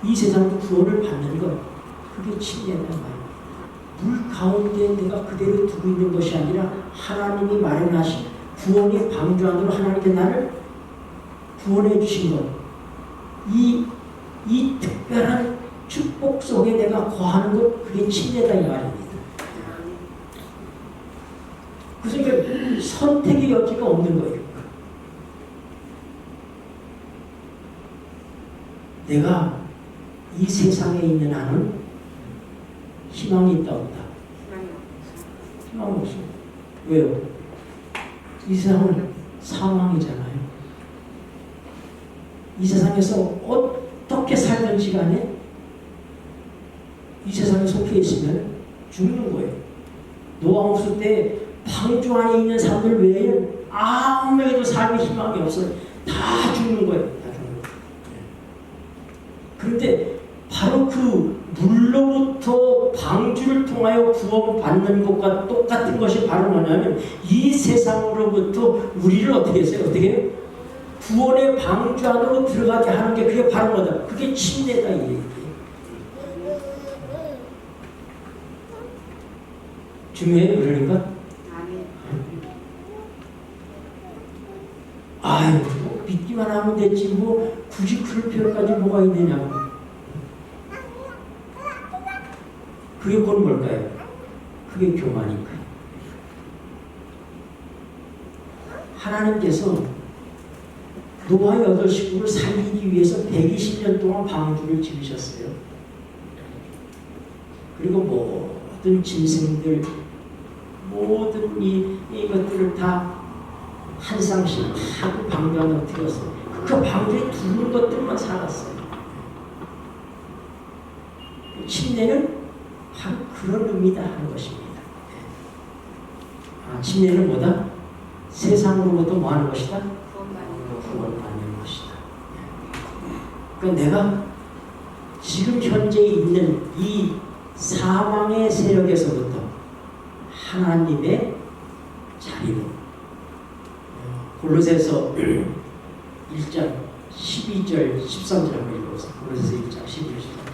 이 세상으로부터 구원을 받는 것. 그게 침례란 말이에요. 물 가운데 내가 그대로 두고 있는 것이 아니라 하나님이 마련하신 구원의 방주 안으로 하나님께 나를 구원해 주신 것. 이 특별한 축복 속에 내가 거하는 것, 그게 침례다 이 말입니다. 그러니까 선택의 여지가 없는 거예요. 내가 이 세상에 있는 한은 희망이 있다 없다? 희망이 없어. 왜요? 이 세상은 사망이잖아요. 이 세상에서 어떻게 살든지 간에 이 세상에 속해 있으면 죽는 거예요. 노아홍수 때 방주 안에 있는 사람들 외에는 아무에도 삶의 희망이 없어요. 다 죽는 거예요. 다 죽는 거예요. 그런데 바로 그 물로부터 방주를 통하여 구원받는 것과 똑같은 것이 바로 뭐냐면 이 세상으로부터 우리를 어떻게 했어요? 어떻게 해요? 구원의 방주 안으로 들어가게 하는 게 그게 바로 뭐다? 그게 침례다 이 얘기예요. 중요해요? 그러니까? 아유, 뭐 믿기만 하면 됐지 뭐 굳이 그럴 필요까지 뭐가 있느냐고. 그게 곧 뭘까요? 그게 교만인가요? 하나님께서 노아의 8식구를 살리기 위해서 120년 동안 방주를 지으셨어요. 그리고 모든 짐승들, 모든 이것들을 다 한 쌍씩 하고 방주 안으로 들었어요. 그 방주에 두는 것들만 살았어요. 침례는 바로 그런 의미다 하는 것입니다. 침례는 뭐다? 세상으로부터 뭐 하는 것이다? 구원받는 것이다. 그러니까 내가 지금 현재 있는 이 사망의 세력에서부터 하나님의 자리로, 골로새서 1장 12절 13절 한번 읽어보세요. 골로새서 1장 12절 13절.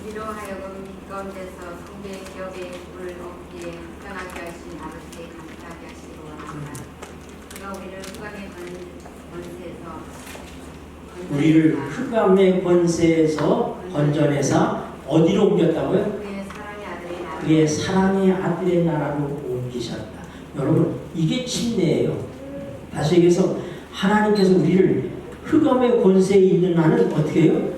우리로 하여금 빛 가운데서 성경의 기업의 불을 얻기에 편하게 하신 아버지에 감사하게 하시기 원합니다. 그가 우리를 흑암의 권세에서 건져내사 어디로 옮겼다고요? 그의 사랑의 아들의 나라로 옮기셨다. 여러분, 이게 침례예요. 다시 얘기해서 하나님께서 우리를 흑암의 권세에 있는 나는 어떻게 해요?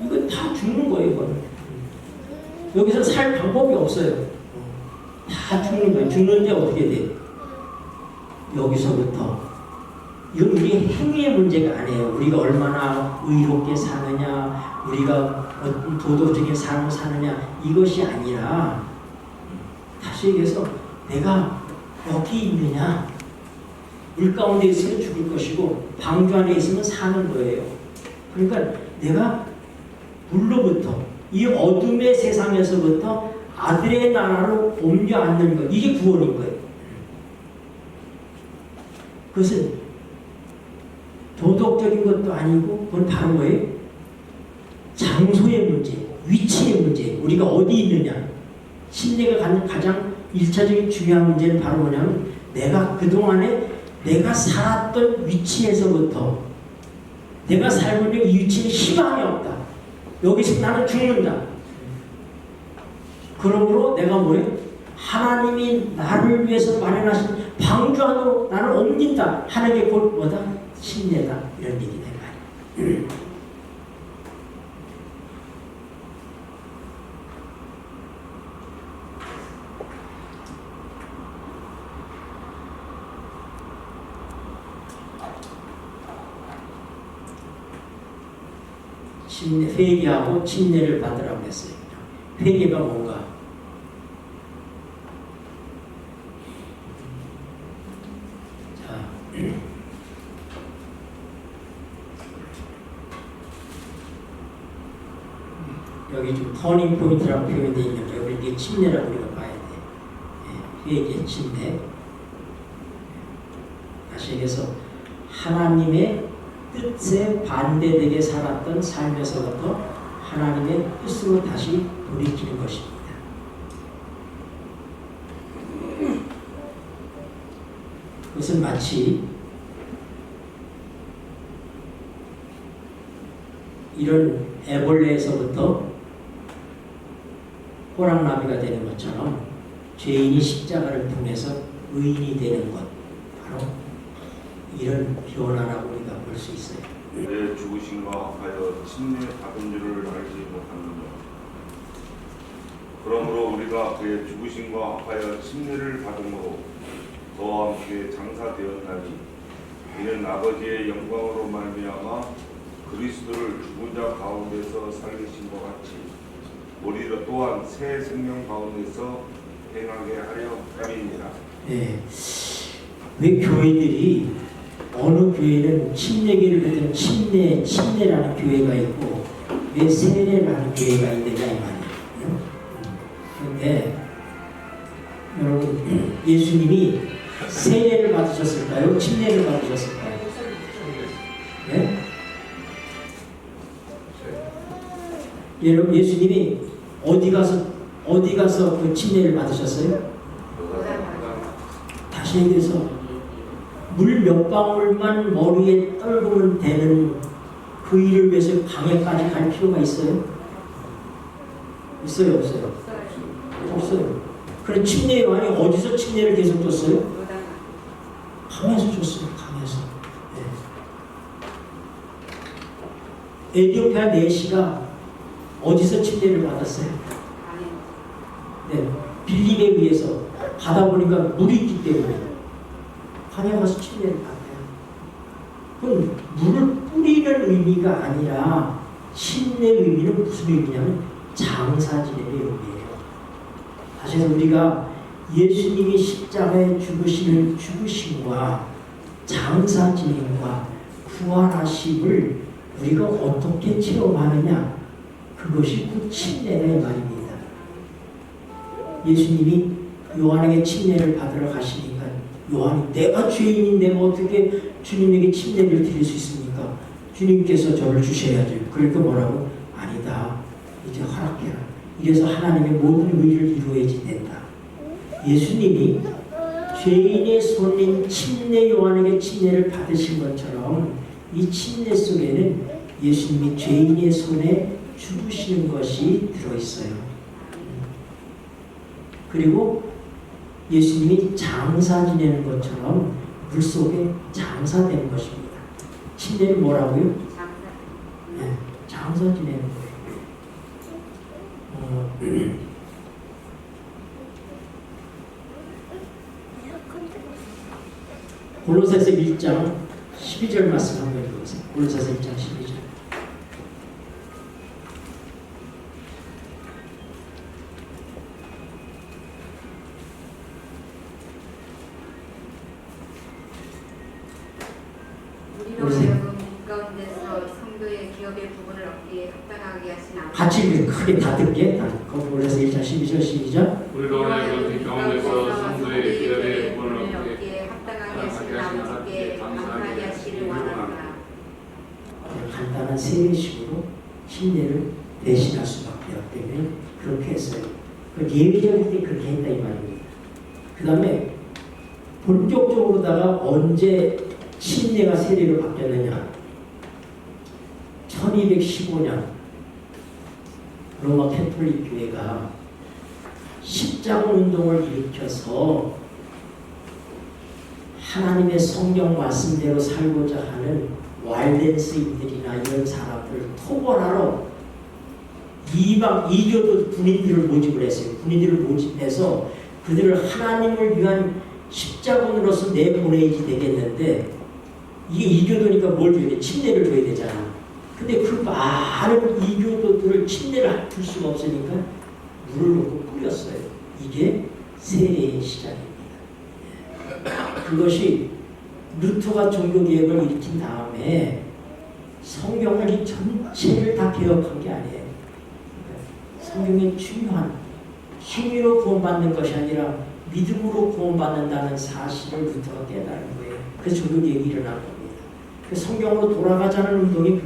이거 다 죽는 거예요. 이거는. 여기서 살 방법이 없어요. 다 죽는 거예요. 죽는데 어떻게 돼요? 여기서부터 이건 우리의 행위의 문제가 아니에요. 우리가 얼마나 의롭게 사느냐, 우리가 어떤 도덕적인 삶을 사느냐, 이것이 아니라 다시 얘기해서 내가 여기 있느냐, 물 가운데 있으면 죽을 것이고 방주 안에 있으면 사는 거예요. 그러니까 내가 물로부터 이 어둠의 세상에서부터 아들의 나라로 옮겨 앉는 것, 이게 구원인 거예요. 그것은 도덕적인 것도 아니고 그건 바로 뭐예요? 장소의 문제, 위치의 문제, 우리가 어디 있느냐. 침례가 갖는 가장 1차적인 중요한 문제는 바로 뭐냐면 내가 그동안에 내가 살았던 위치에서부터 내가 살고 있는 이 위치는 희망이 없다. 여기서 나는 죽는다. 그러므로 내가 뭐예요? 하나님이 나를 위해서 마련하신 방주 안으로 나를 옮긴다 하는 게 곧 뭐다? 침례다. 이런 얘기 된 거예요. 회개하고 침례를 받으라고 했어요. 회개가 뭔가? 자, 여기 좀 터닝 포인트라고 표현되어 있는데 여기 이게 침례라고 우리가 봐야 돼. 회개, 침례. 다시 얘기해서 하나님의 뜻에 반대되게 살았던 삶에서부터 하나님의 뜻으로 다시 돌이키는 것입니다. 그것은 마치 이런 애벌레에서부터 호랑나비가 되는 것처럼 죄인이 십자가를 통해서 의인이 되는 것, 바로 이런 변화라고 우리가 볼 수 있어요. 내 죽으심과 합하여 침례 받은 줄을 알지 못하느냐. 그러므로 우리가 그의 죽으심과 합하여 침례를 받음으로 그와 함께 장사되었나니 이는 아버지의 영광으로 말미암아 그리스도를 죽은 자 가운데서 살리신 것 같이 우리로 또한 새 생명 가운데서 행하게 하려 함이니라. 네. 왜 교회들이 어느 교회는 침례기를 받는 침례라는 교회가 있고 왜 세례라는 교회가 있느냐 이 말이에요. 그런데 여러분, 예수님이 세례를 받으셨을까요? 침례를 받으셨을까요? 네? 여러분, 예수님이 어디 가서 그 침례를 받으셨어요? 다시 얘기해서 물 몇 방울만 머리에 떨구면 되는 그 일을 위해서 강에까지 갈 필요가 있어요? 있어요, 없어요? 줬어요. 그래 침례 요한이 어디서 침례를 계속 줬어요? 강에서 줬어요. 강에서. 네. 에티오피아 내시가 어디서 침례를 받았어요? 네, 빌림에 의해서 가다 보니까 물이 있기 때문에 강에 가서 침례를 받아요. 그건 물을 뿌리는 의미가 아니라 침례의 의미는 무슨 의미냐면 장사 지내의 의미예요. 다시 해서 우리가 예수님이 십자가에 죽으시는 죽으심과 장사 진행과 부활하심을 우리가 어떻게 체험하느냐, 그것이 그 침례다 이 말입니다. 예수님이 요한에게 침례를 받으러 가시니까 요한이 내가 죄인인데 뭐 어떻게 주님에게 침례를 드릴 수 있습니까? 주님께서 저를 주셔야죠. 그러니까 뭐라고? 아니다. 이제 허락해라. 이래서 하나님의 모든 의를 이루어야지 된다. 예수님이 죄인의 손인 침례 요한에게 침례를 받으신 것처럼 이 침례 속에는 예수님이 죄인의 손에 죽으시는 것이 들어있어요. 그리고 예수님이 장사 지내는 것처럼 물속에 장사되는 것입니다. 침례는 뭐라고요? 네, 장사 지내는 거예요. 골로새서 1장 12절 말씀 한번 읽어보세요. 골로새서 1장 12절. 우리로 하여금 가운데서 성도의 기업의 부분을 얻기에 합당하게 하신 아버지. 같이 크게 다 듣게. 골로새서 1장 12절 시작. 우리로 하여금 가운데서 성도의 기업의 본을 얻기에 얻기에 합당하게 하신 아버지께 감사하게 하시기를 원한다. 간단한 세례식으로 침례를 대신할 수밖에 없기 때문에 그렇게 했어요. 예외적일 때 그렇게 했다 이 말입니다. 그 다음에 본격적으로다가 언제 침례가 세례로 바뀌었느냐? 1215년 로마 캐톨릭 교회가 십자군 운동을 일으켜서 하나님의 성경 말씀대로 살고자 하는 와일덴스인들이나 이런 사람들을 토벌하러 이방 이교도 군인들을 모집을 했어요. 군인들을 모집해서 그들을 하나님을 위한 십자군으로서 내보내야지 되겠는데, 이게 이교도니까 뭘 줘야 돼? 침례를 줘야 되잖아. 근데 그 많은 이교도들을 침례를 줄 수가 없으니까 물을 넣고 뿌렸어요. 이게 세례의 시작입니다. 그것이 루터가 종교개혁을 일으킨 다음에 성경을 이 전체를 다 개혁한 게 아니에요. 성경의 중요한 행위로 구원받는 것이 아니라 믿음으로 구원받는다는 사실을 루터가 깨달은 거예요. 그래서 종교개혁이 일어난 겁니다. 성경으로 돌아가자는 운동이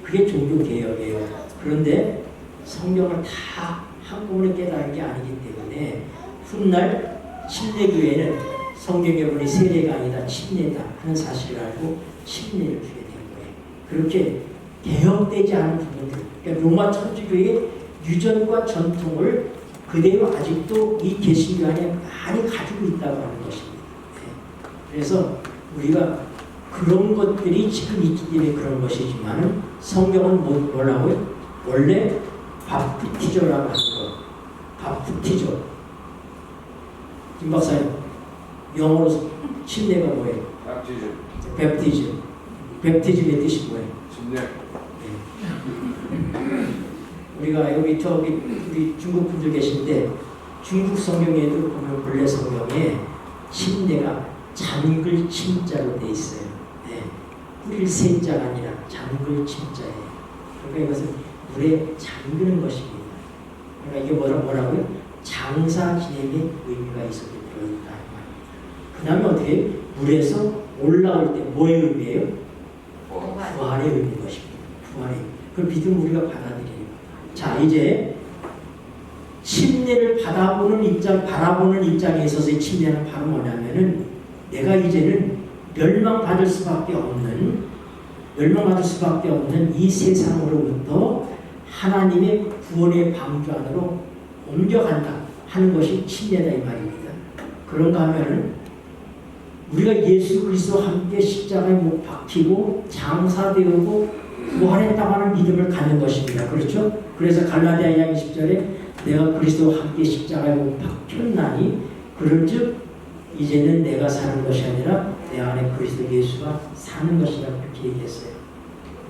그게 종교개혁이에요. 그런데 성경을 다 한꺼번에 깨달은 게 아니기 때문에 훗날 침례교회는 성경에 보니 세례가 아니다 침례다 하는 사실을 알고 침례를 주게 된 거예요. 그렇게 개혁되지 않은 부분들, 그러니까 로마 천주교의 유전과 전통을 그대로 아직도 이 개신교 안에 많이 가지고 있다고 하는 것입니다. 그래서 우리가 그런 것들이 지금 있기 때문에 그런 것이지만 성경은 뭐라고요? 원래 밥티저라고 하는 거. 밥티저. 김 박사님, 영어로 침례가 뭐예요? 뵙티즘. 뵙티즘의 뜻이 뭐예요? 침례. 우리가 여기 우리 중국 분들 계신데 중국 성경에도 보면 본래 성경에 침례가 잠글 침자로 돼 있어요. 네. 뿌릴 세자가 아니라 잠글 침자예요. 그러니까 이것은 물에 잠그는 것입니다. 그러니까 이게 뭐라고요? 장사 진행의 의미가 있어서 들어있다. 그 다음에 어떻게 물에서 올라올 때 뭐의 의미예요? 부활의 의미인 것입니다. 부활의 의미. 그걸 믿음 우리가 받아들이는 거예요. 자, 이제 침례를 바라보는 입장에 있어서의 침례는 바로 뭐냐면은 내가 이제는 멸망받을 수밖에 없는 이 세상으로부터 하나님의 구원의 방주 안으로 옮겨간다. 하는 것이 침례다 이 말입니다. 그런가 하면은 우리가 예수 그리스도와 함께 십자가에 못 박히고 장사되고 부활했다고 하는 믿음을 갖는 것입니다. 그렇죠? 그래서 갈라디아 2장 20절에 내가 그리스도와 함께 십자가에 못 박혔나니 그런즉 이제는 내가 사는 것이 아니라 내 안에 그리스도 예수가 사는 것이라 그렇게 얘기했어요.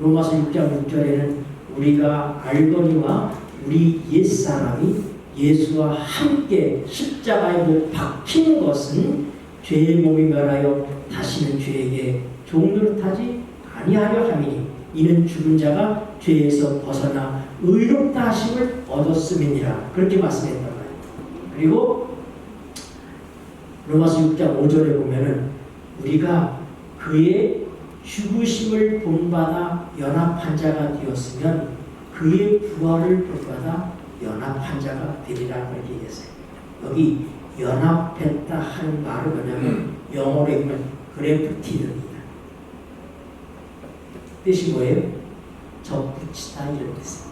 로마서 6장 6절에는 우리가 알거니와 우리 옛사람이 예수와 함께 십자가에 못 박힌 것은 죄의 몸이 멸하여 다시는 죄에게 종노릇하지 아니하려 함이니 이는 죽은 자가 죄에서 벗어나 의롭다 하심을 얻었음이니라. 그렇게 말씀했단 말이에요. 그리고 로마서 6장 5절에 보면은 우리가 그의 죽으심을 본받아 연합한 자가 되었으면 그의 부활을 본받아 연합한 자가 되리라 그렇게 얘기했어요. 여기 연합했다 하는 말은 뭐냐면 영어로 보면 그래프티드입니다. 뜻이 뭐예요? 접붙이다 이런 뜻이에요.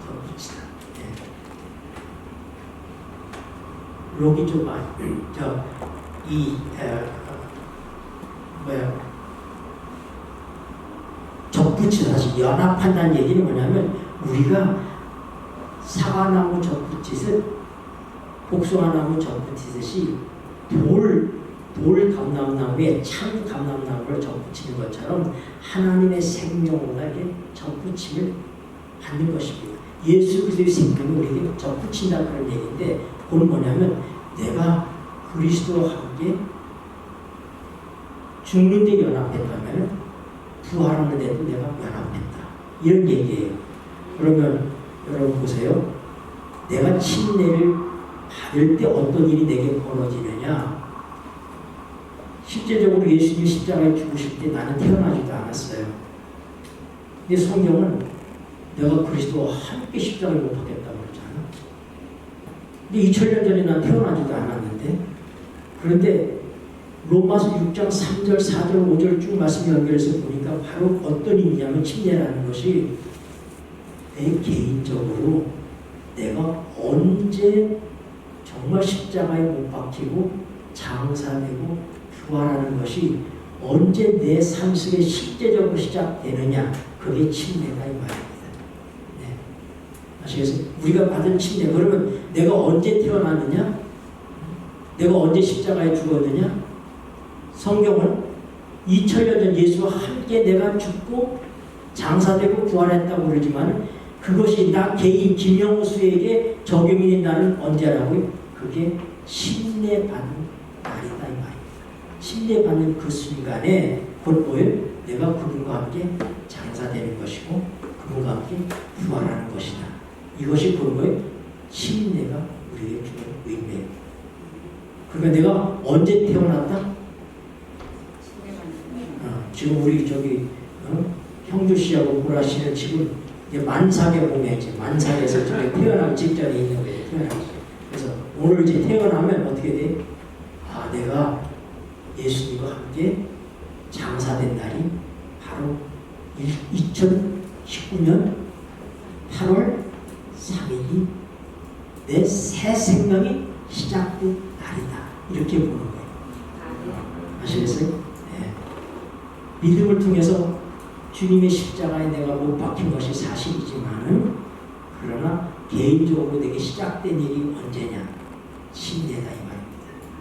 접붙이다. 네. 여기 좀 많이 접붙이다 다시 연합한다는 얘기는 뭐냐면 우리가 사과나무 접붙이듯 복숭아나무 접붙이듯이 돌 감람나무에 참 감람나무를 접붙이는 것처럼 하나님의 생명보다 이렇게 접붙임을 받는 것입니다. 예수 그리스도의 생명이 우리에게 접붙인다 그런 얘기인데 그건 뭐냐면 내가 그리스도와 함께 죽는 데 연합했다면 부활하는 데도 내가 연합했다 이런 얘기예요. 그러면 여러분 보세요. 내가 침례를 받을 때 어떤 일이 내게 벌어지느냐. 실제적으로 예수님이 십자가에 죽으실 때 나는 태어나지도 않았어요. 근데 성경은 내가 그리스도와 함께 십자가에 못 박혔다고 그러잖아. 근데 2000년 전에 난 태어나지도 않았는데 그런데 로마서 6장 3절, 4절, 5절 쭉 말씀 연결해서 보니까 바로 어떤 의미냐면 침례라는 것이 내 개인적으로 내가 언제 정말 십자가에 못 박히고 장사되고 부활하는 것이 언제 내 삶 속에 실제적으로 시작되느냐 그게 침례다 이 말입니다. 네. 아시겠어요? 우리가 받은 침례 그러면 내가 언제 태어났느냐? 내가 언제 십자가에 죽었느냐? 성경은 2000년 전 예수와 함께 내가 죽고 장사되고 부활했다고 그러지만 그것이 나 개인 김영수에게 적용이 된다는 언제라고요? 그게 침례받는 날이다 이 말입니다. 침례받는 그 순간에 그걸 뭐예요? 내가 그분과 함께 장사되는 것이고 그분과 함께 부활하는 것이다. 이것이 그런 거예요. 침례가 우리에게 주는 의미예요. 그러니까 내가 언제 태어났다? 지금 우리 형주 씨하고 보라 씨는 지금 만삭에 보내지 만삭에서 지금 태어나기 직전에 있는 거예요. 그래서 오늘 이제 태어나면 어떻게 돼? 아, 내가 예수님과 함께 장사된 날이 바로 2019년 8월 3일이 내 새 생명이 시작된 날이다. 이렇게 보는 거예요. 아시겠어요? 네. 믿음을 통해서 주님의 십자가에 내가 못 박힌 것이 사실이지만은 그러나 개인적으로 내게 시작된 일이 언제냐? 침례다 이 말입니다.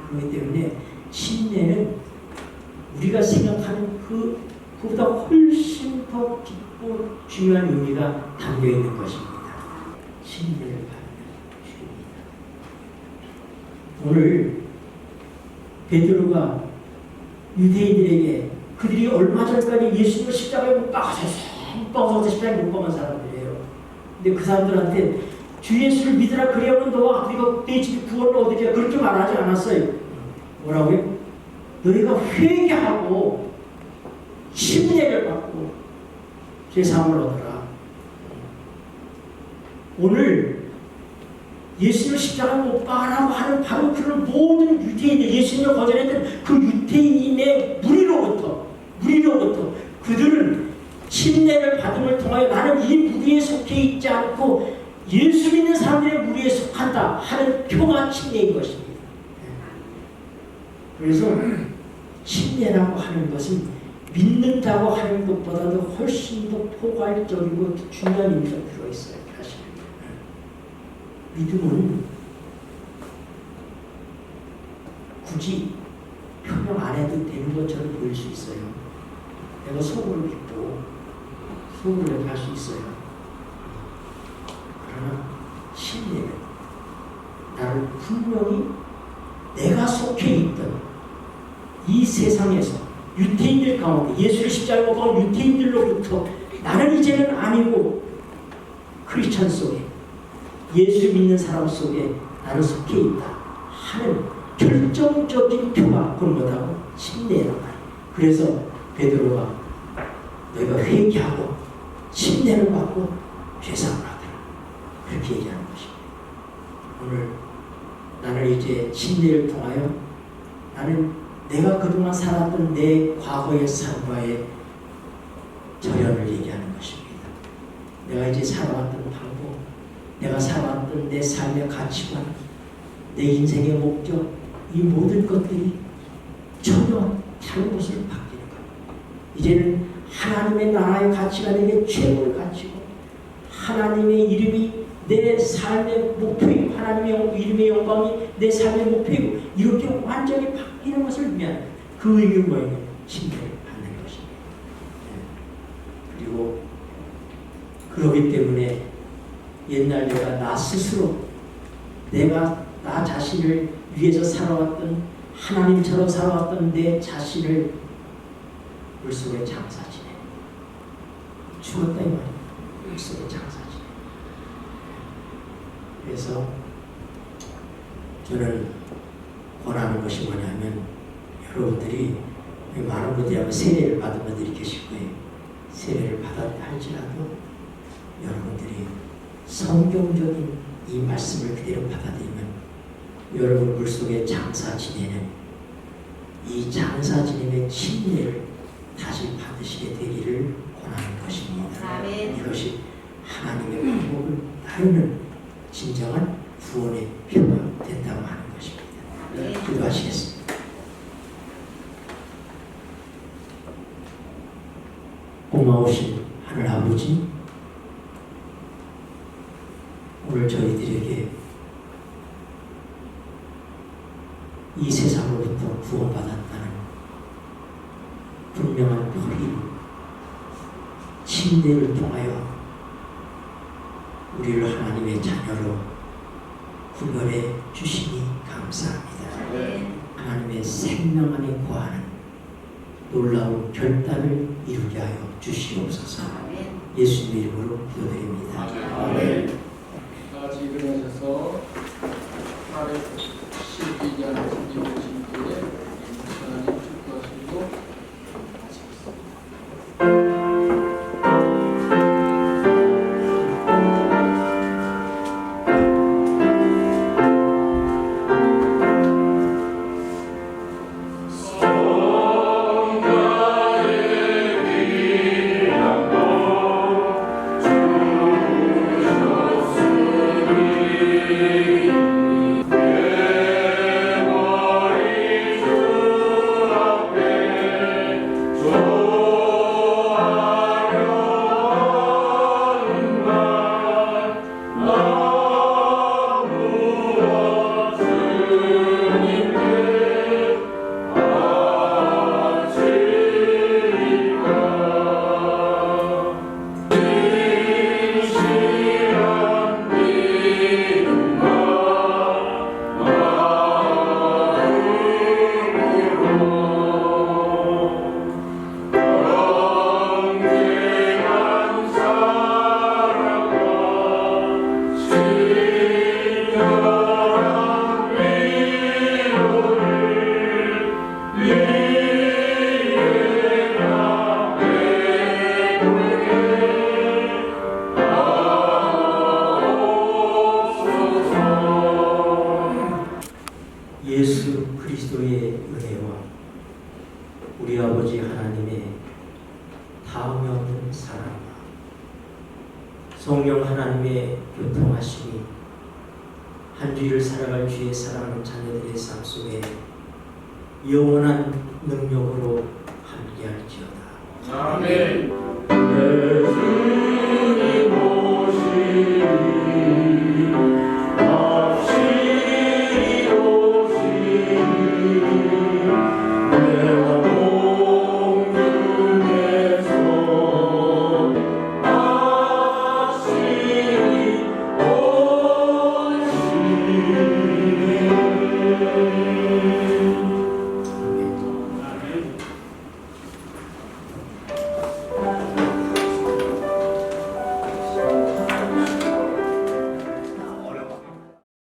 그렇기 때문에 침례는 우리가 생각하는 그보다 훨씬 더 깊고 중요한 의미가 담겨 있는 것입니다. 침례를 받는 주입니다. 오늘 베드로가 유대인들에게 그들이 얼마 전까지 예수님을 십자가에 못 박아서 십자가에 못 박은 사람들이에요. 근데 그 사람들한테 주 예수를 믿으라 그리하면 너와 우리가 내 집이 구원을 얻으리라 그렇게 말하지 않았어요. 뭐라고요? 너희가 회개하고 침례를 받고 죄사함을 얻어라. 오늘 예수님을 십자가에 못 박으라고 하는 바로 그런 모든 유대인들, 예수님을 거절했던 그 유대인의 무리로부터 그들은 침례를 받음을 통하여 나는 이 무리에 속해 있지 않고 예수 믿는 사람들의 무리에 속한다 하는 표가 그래서 침례라고 하는 것은 믿는다고 하는 것보다도 훨씬 더 포괄적이고 중요한 의미가 들어있어요. 사실 믿음은 굳이 표명 안 해도 되는 것처럼 보일 수 있어요. 내가 속으로 믿고 속으로 이렇게 할 수 있어요. 그러나 신뢰는 나를 분명히 내가 속해 있던 이 세상에서 유태인들 가운데 예수를 십자가에 못 박은 유태인들로부터 나는 이제는 아니고 크리스천 속에 예수 믿는 사람 속에 나는 속해 있다 하는 결정적인 표가 그런 거다고 침례란 말이에요. 그래서 베드로가 너희가 회개하고 침례를 받고 죄사함을 하더라 그렇게 얘기하는 것입니다. 오늘 나는 이제 침례를 통하여 나는 내가 그동안 살았던 내 과거의 삶과의 절연을 얘기하는 것입니다. 내가 이제 살아왔던 방법, 내가 살아왔던 내 삶의 가치관, 내 인생의 목적, 이 모든 것들이 전혀 다른 것을 바뀌는 거예요. 이제는 하나님의 나라의 가치가 내게 최고의 가치고 하나님의 이름이 내 삶의 목표이고 하나님의 이름의 영광이 내 삶의 목표이고 이렇게 완전히 바뀌는 것을 위한 그 의미는 뭐예요? 침례를 받는 것입니다. 그리고 그렇기 때문에 옛날 내가 나 스스로 내가 나 자신을 위해서 살아왔던 하나님처럼 살아왔던 내 자신을 물속에 장사 지내 죽었다 이 말이에요. 물속에 장사 지내. 그래서 저는 권하는 것이 뭐냐면 여러분들이 많은 분들이 아마 세례를 받은 분들이 계실 거예요. 세례를 받았다 할지라도 여러분들이 성경적인 이 말씀을 그대로 받아들이면 여러분 물속에 장사 지내는 이 장사 지내는 침례를 다시 받으시게 되기를 권하는 것입니다. 아멘. 이것이 하나님의 방법을 따르는 진정한 구원의 표가 된다고 하는 것입니다. 네. 기도하시겠습니다. 고마우신 하늘 아버지, 오늘 저희들에게 이 세상으로부터 구원받았다는 분명한 표리, 침례를 통하여 우리를 하나님의 자녀로 구별해 주시니 감사합니다. 네. 하나님의 생명 안에 거하는 놀라운 결단을 이루게 하여 주시옵소서. 아멘. 예수님의 이름으로 기도드립니다. 아멘. 다 같이 일어나셔서 812년 주님 오신 때에 하나님 축복하시고 예수 그리스도의 은혜와 우리 아버지 하나님의 다음이 없는 사랑과 성령 하나님의 교통하심이 한 주일을 살아갈 주의 사랑하는 자녀들의 삶 속에 영원한 능력으로 함께할지어다. 아멘. 예수